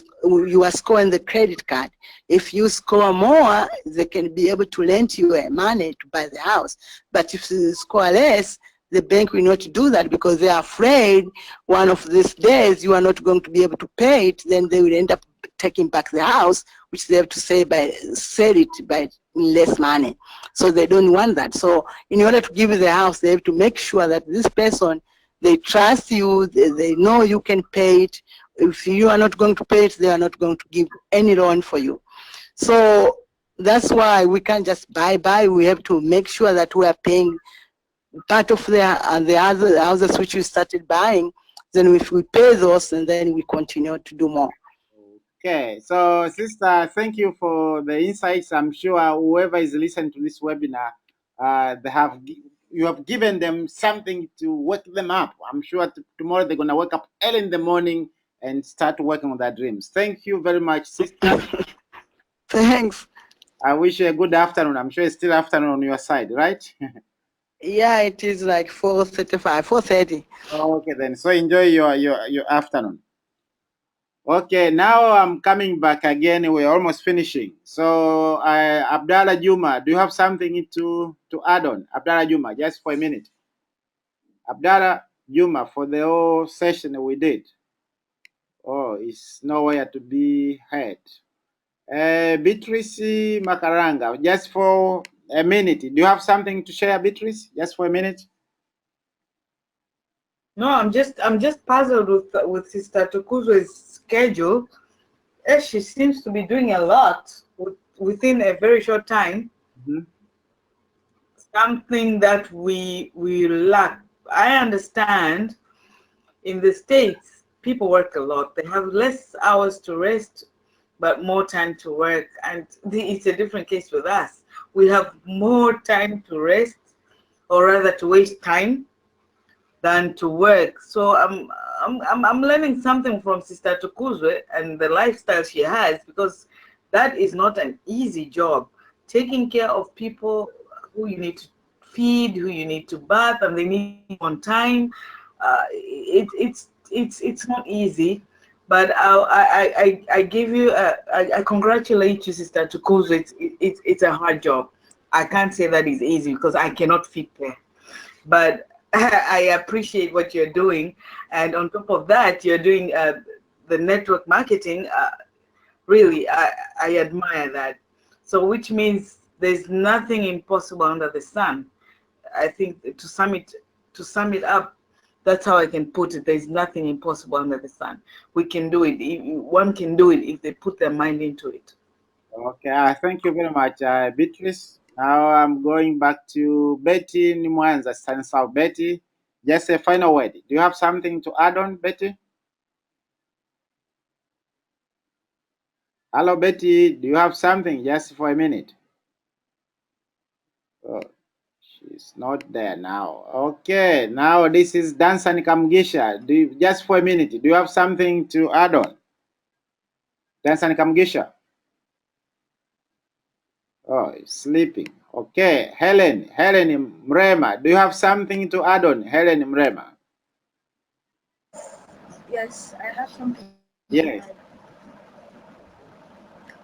scoring the credit card. If you score more, they can be able to lend you money to buy the house. But if you score less, the bank will not do that because they are afraid one of these days you are not going to be able to pay it, then they will end up taking back the house, which they have to sell it by less money. So they don't want that. So in order to give you the house, they have to make sure that this person, they trust you, they know you can pay it. If you are not going to pay it, they are not going to give any loan for you. So that's why we can't just buy. We have to make sure that we are paying part of the other houses which we started buying. Then if we pay those, and then we continue to do more. Okay. So, sister, thank you for the insights. I'm sure whoever is listening to this webinar, you have given them something to wake them up. I'm sure tomorrow they're going to wake up early in the morning and start working on their dreams. Thank you very much, sister. Thanks. I wish you a good afternoon. I'm sure it's still afternoon on your side, right? Yeah, it is like 4:35, 4:30. Okay, then. So enjoy your afternoon. Okay, now I'm coming back again. We're almost finishing. So, Abdallah Juma, do you have something to add on? Abdallah Juma, just for a minute. Abdallah Juma, for the whole session we did. Oh, it's nowhere to be heard. Beatrice Makaranga, just for a minute. Do you have something to share, Beatrice? Just for a minute. No, I'm just puzzled with Sister Tukuzo's schedule. Yes, she seems to be doing a lot within a very short time. Mhm. Something that we lack. I understand in the States, people work a lot. They have less hours to rest, but more time to work. And it's a different case with us. We have more time to rest, or rather to waste time, than to work. So I'm learning something from Sister Tukuzwe and the lifestyle she has, because that is not an easy job. Taking care of people who you need to feed, who you need to bath, and they need on time. It's not easy. But I give you I congratulate you, Sister Tukuzwe. It's a hard job. I can't say that is easy because I cannot fit there, but I appreciate what you're doing. And on top of that, you're doing the network marketing. Really, I admire that. So, which means there's nothing impossible under the sun. I think to sum it up, that's how I can put it. There's nothing impossible under the sun. We can do it. One can do it if they put their mind into it. Okay, thank you very much, Beatrice. Now I'm going back to Betty Nimwanza, South. Betty, just a final word. Do you have something to add on, Betty? Hello, Betty. Do you have something just for a minute? Oh, she's not there now. Okay, now this is Dansan Kamgisha. Just for a minute, do you have something to add on? Dansan Kamgisha. Oh, he's sleeping. Okay, Helen Mrema. Do you have something to add on, Helen Mrema? Yes, I have something to Yes. add.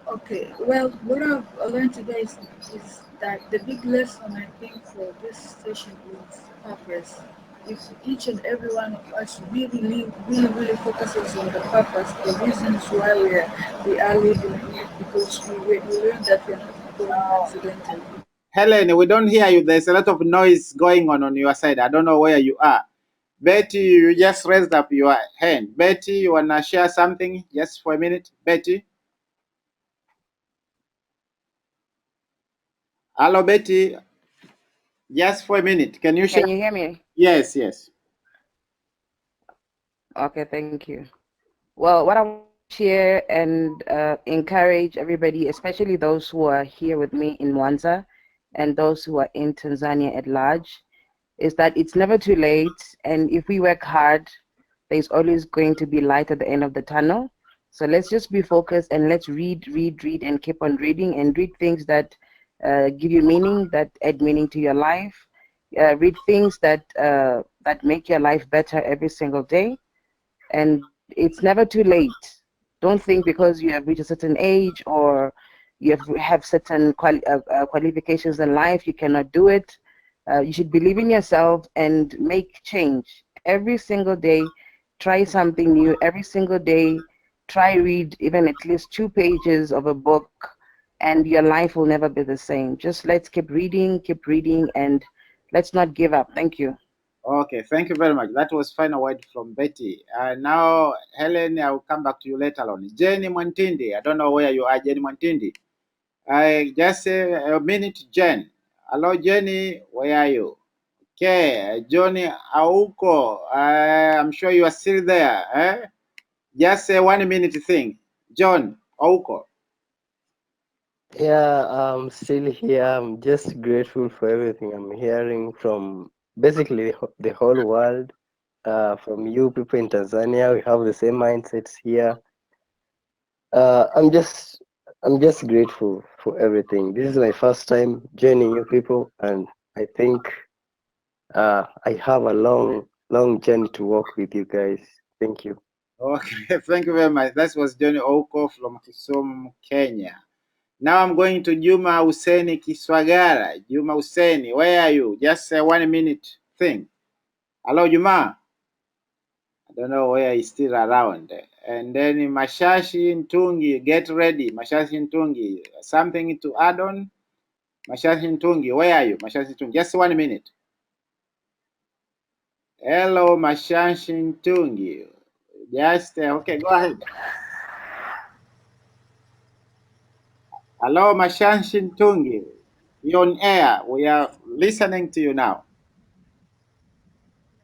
Okay, well, what I've learned today is that the big lesson I think for this session is purpose. If each and every one of us really focuses on the purpose, the reasons why we are living, because we learned that we are not born accidentally. Helen, we don't hear you. There's a lot of noise going on your side. I don't know where you are. Betty, you just raised up your hand. Betty, you wanna share something just for a minute? Betty? Hello, Betty. Just for a minute. Can you share? Can you hear me? Yes, yes. Okay, thank you. Well, what I want to share and encourage everybody, especially those who are here with me in Mwanza and those who are in Tanzania at large, is that it's never too late. And if we work hard, there's always going to be light at the end of the tunnel. So let's just be focused and let's read, and keep on reading and read things that give you meaning, that add meaning to your life. Read things that make your life better every single day, and it's never too late. Don't think because you have reached a certain age or you have certain qualifications in life you cannot do it. You should believe in yourself and make change every single day. Try something new every single day. Try read even at least 2 pages of a book, and your life will never be the same. Just let's keep reading, and let's not give up. Thank you. Okay, thank you very much. That was final word from Betty. Now, Helen, I will come back to you later on. Jenny Mwantindi, I don't know where you are, Jenny Mwantindi. Just a minute, Jen. Hello, Jenny, where are you? Okay, Johnny Auko, I'm sure you are still there. Eh? Just a 1 minute thing. John Auko. Yeah, I'm still here. I'm just grateful for everything I'm hearing from basically the whole world. From you people in Tanzania, we have the same mindsets here. Uh, I'm just I'm just grateful for everything. This is my first time joining you people, and I think I have a long journey to walk with you guys. Thank you. Okay, thank you very much. That was Johnny Auko from Kisumu, Kenya. Now I'm going to Juma Husseini Kiswagara. Juma Husseini, where are you? Just a 1 minute thing. Hello, Juma. I don't know where he's still around. And then Mashashi Ntungi, get ready. Mashashi Ntungi, something to add on? Mashashi Ntungi, where are you? Mashashi Ntungi, just 1 minute. Hello, Mashashi Ntungi. Just, okay, go ahead. Hello, Mashanshin Tungi. You're on air. We are listening to you now.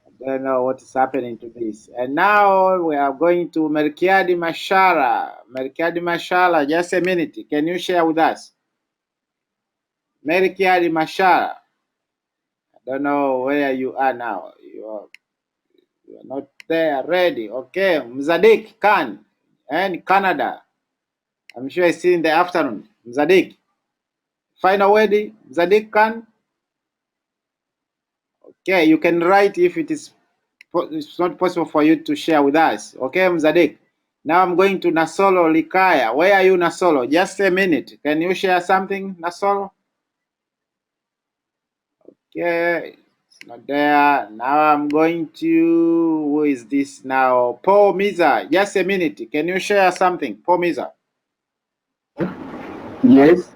I don't know what is happening to this. And now we are going to Melkiadi Mashala. Melkiadi Mashala, just a minute. Can you share with us? Melkiadi Mashala. I don't know where you are now. You are not there ready. Okay. Mzadik Khan and Canada. I'm sure it's in the afternoon. Mzadik. Final word, Mzadik Khan. Okay, you can write if it's not possible for you to share with us. Okay, Mzadik. Now I'm going to Nasolo Likaya. Where are you, Nasolo? Just a minute. Can you share something, Nasolo? Okay, it's not there. Now I'm going to, who is this now? Paul Miza. Just a minute. Can you share something, Paul Miza? Yes.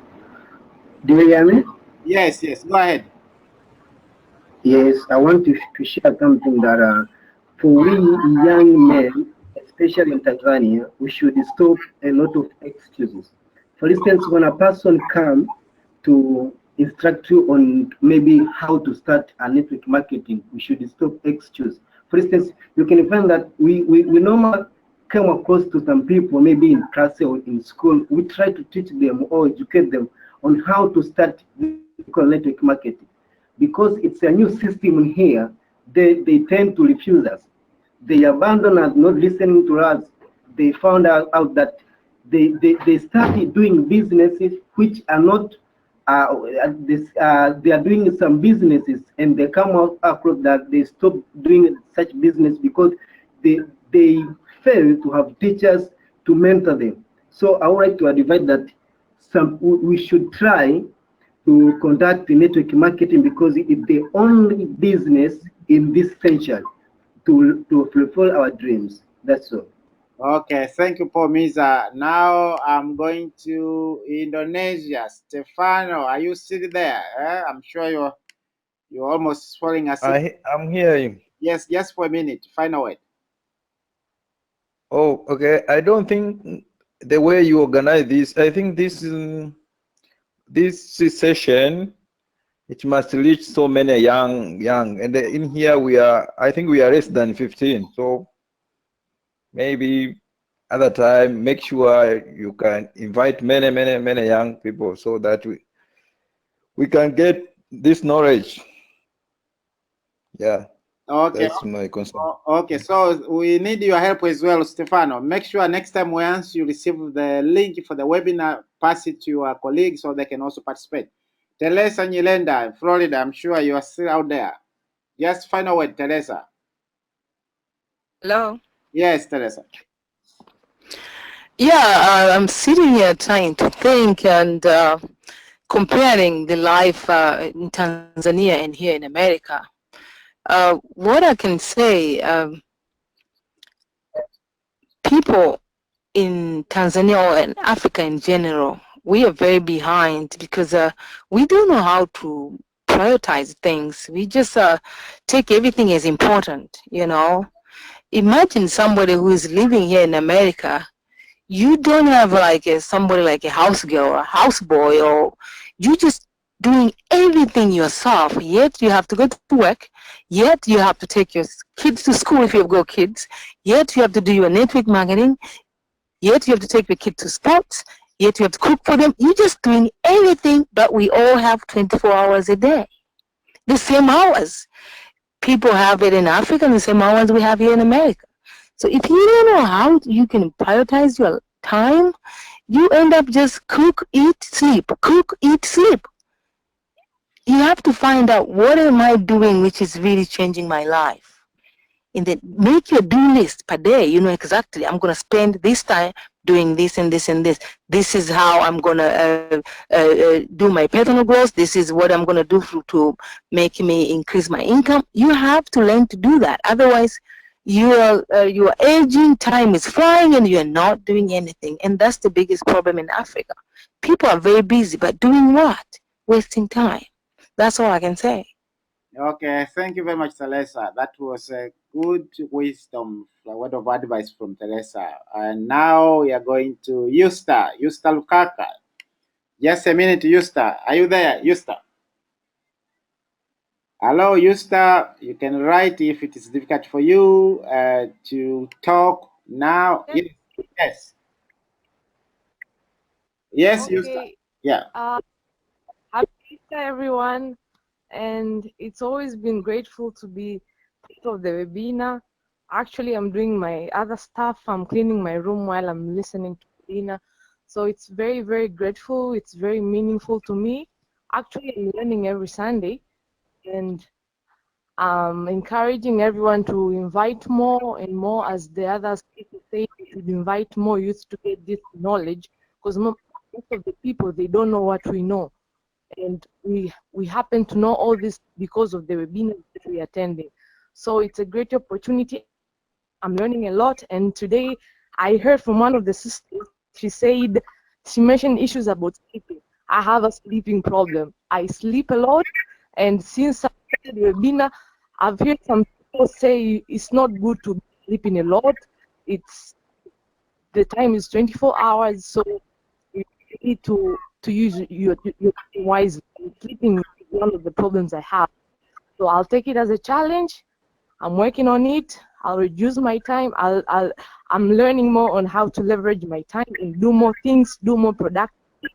Do you hear me? Yes, yes. Go ahead. Yes, I want to share something that for we young men, especially in Tanzania, we should stop a lot of excuses. For instance, when a person comes to instruct you on maybe how to start a network marketing, we should stop excuse. For instance, you can find that we normally come across to some people, maybe in class or in school, we try to teach them or educate them on how to start this thing called network marketing. Because it's a new system in here, they tend to refuse us. They abandon us, not listening to us. They found out that they started doing businesses which are not they are doing some businesses, and they come out across that they stop doing such business because they they fail to have teachers to mentor them. So I would like to advise that we should try to conduct the network marketing because it's the only business in this century to fulfill our dreams. That's all. Okay, thank you, Paul Miza. Now I'm going to Indonesia. Stefano, are you still there? I'm sure you're almost falling asleep. I'm hearing. Yes, just for a minute. Final word. Oh, okay. I don't think the way you organize this, I think this session, it must reach so many young, and in here I think we are less than 15. So maybe other time, make sure you can invite many young people so that we can get this knowledge. Yeah, Okay. that's my concern. Okay, so we need your help as well, Stefano. Make sure next time once you receive the link for the webinar, pass it to your colleagues so they can also participate. Teresa Nyilenda, Florida, I'm sure you are still out there. Just final word, Teresa. Hello. Yes, Teresa. Yeah, I'm sitting here trying to think and comparing the life in Tanzania and here in America. What I can say, people in Tanzania and Africa in general, we are very behind because we don't know how to prioritize things. We just take everything as important, you know. Imagine somebody who is living here in America. You don't have like somebody like a house girl or a house boy, or you just doing everything yourself, yet you have to go to work, yet you have to take your kids to school if you've got kids, yet you have to do your network marketing, yet you have to take the kid to sports, yet you have to cook for them. You're just doing everything, but we all have 24 hours a day, the same hours. People have it in Africa and the same hours we have here in America. So if you don't know how you can prioritize your time, you end up just cook, eat, sleep, cook, eat, sleep. You have to find out what am I doing which is really changing my life. And then make your do list per day. You know exactly, I'm going to spend this time doing this and this and this. This is how I'm going to do my personal growth. This is what I'm going to do to make me increase my income. You have to learn to do that. Otherwise, your aging, time is flying and you're not doing anything. And that's the biggest problem in Africa. People are very busy, but doing what? Wasting time. That's all I can say. Okay, thank you very much, Teresa. That was a good wisdom, a word of advice from Teresa. And now we are going to Yusta Lukaka. Just a minute, Yusta. Are you there, Yusta? Hello, Yusta. You can write if it is difficult for you to talk now. Yes, yes, yes, Yusta. Okay. Yeah. Happy Easter, everyone. And it's always been grateful to be part of the webinar. Actually, I'm doing my other stuff. I'm cleaning my room while I'm listening to the webinar. So it's very, very grateful. It's very meaningful to me. Actually, I'm learning every Sunday. And encouraging everyone to invite more and more, as the other speakers say, we should invite more youth to get this knowledge, because most of the people, they don't know what we know. And we happen to know all this because of the webinar that we are attending. So it's a great opportunity. I'm learning a lot. And today I heard from one of the sisters, she mentioned issues about sleeping. I have a sleeping problem. I sleep a lot. And since I started the webinar, I've heard some people say it's not good to be sleeping a lot. It's the time is 24 hours, so you need to use your time wisely. And sleeping is one of the problems I have. So I'll take it as a challenge. I'm working on it. I'll reduce my time. I'm learning more on how to leverage my time and do more things, do more productive,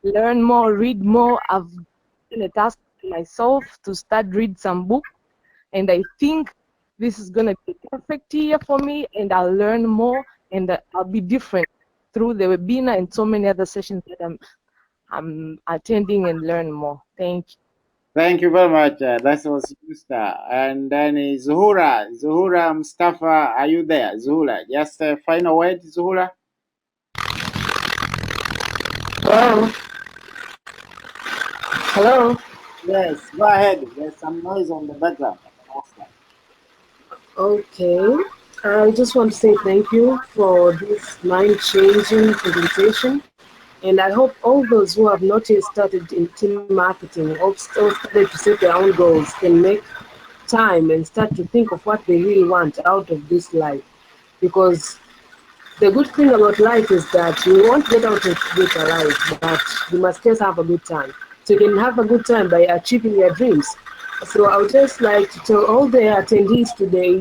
learn more, read more. I've given a task to myself to start read some books, and I think this is gonna be a perfect year for me, and I'll learn more, and I'll be different through the webinar and so many other sessions that I'm attending and learn more. Thank you. Thank you very much. That was Yusta. And then Zuhura. Zuhura Mustafa, are you there? Zuhura, just a final word, Zuhura. Hello. Hello. Yes, go ahead. There's some noise on the background. Okay. I just want to say thank you for this mind-changing presentation. And I hope all those who have not yet started in team marketing or started to set their own goals can make time and start to think of what they really want out of this life. Because the good thing about life is that you won't get out of it alive, but you must just have a good time. So you can have a good time by achieving your dreams. So I would just like to tell all the attendees today,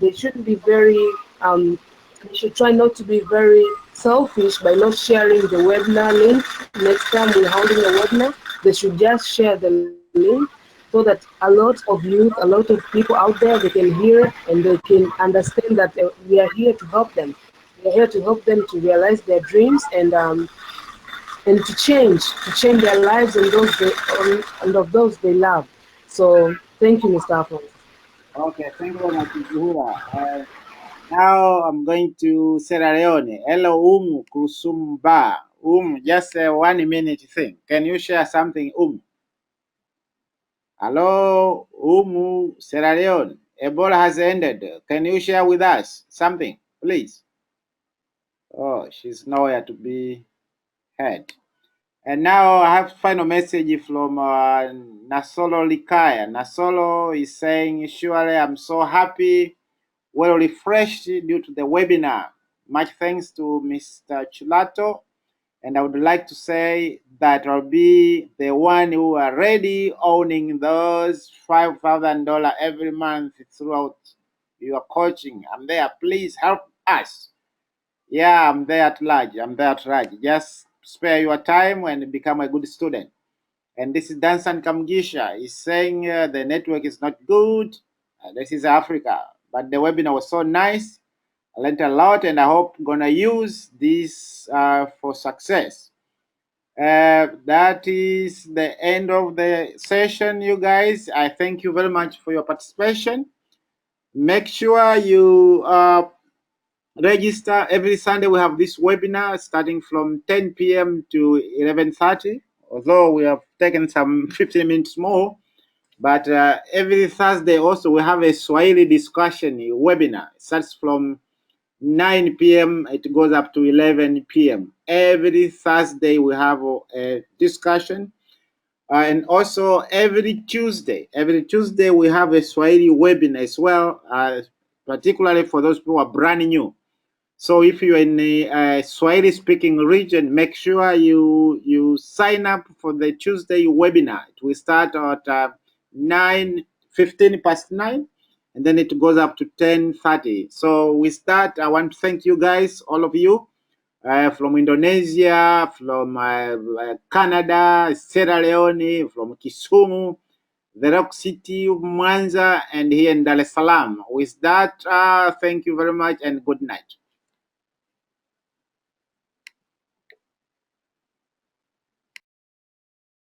they shouldn't be very, they should try not to be very selfish by not sharing the webinar link. Next time we're holding a webinar, they should just share the link so that a lot of youth, a lot of people out there, they can hear and they can understand that we are here to help them. We are here to help them to realize their dreams and to change their lives and and of those they love. So thank you, Mr. Alphonse. Okay, thank you very much, Zuhura. Now I'm going to Sierra Leone. Hello, Kusumba. Just a 1 minute thing. Can you share something, Hello, Sierra Leone. Ebola has ended. Can you share with us something, please? Oh, she's nowhere to be heard. And now I have final message from Nasolo Likaya. Nasolo is saying, surely I'm so happy, well refreshed due to the webinar. Much thanks to Mr. Chilato. And I would like to say that I'll be the one who are ready owning those $5,000 every month throughout your coaching. I'm there. Please help us. Yeah, I'm there at large. I'm there at large. Just spare your time and become a good student. And this is Dansan Kamgisha. He's saying the network is not good. This is Africa. But the webinar was so nice. I learned a lot, and I hope I'm gonna use this for success. That is the end of the session, you guys. I thank you very much for your participation. Make sure you register. Every Sunday we have this webinar starting from 10 p.m. to 11:30. Although we have taken some 15 minutes more, but every Thursday also we have a Swahili discussion webinar. It starts from 9 p.m. It goes up to 11 p.m. Every Thursday we have a discussion. And also every Tuesday we have a Swahili webinar as well, particularly for those people who are brand new. So if you're in the Swahili speaking region, make sure you sign up for the Tuesday webinar. It will start at 9:15 past 9, and then it goes up to 10:30. So we start. I want to thank you guys, all of you, from Indonesia, from Canada, Sierra Leone, from Kisumu, the Rock City, Mwanza, and here in Dar es Salaam. With that, thank you very much and good night.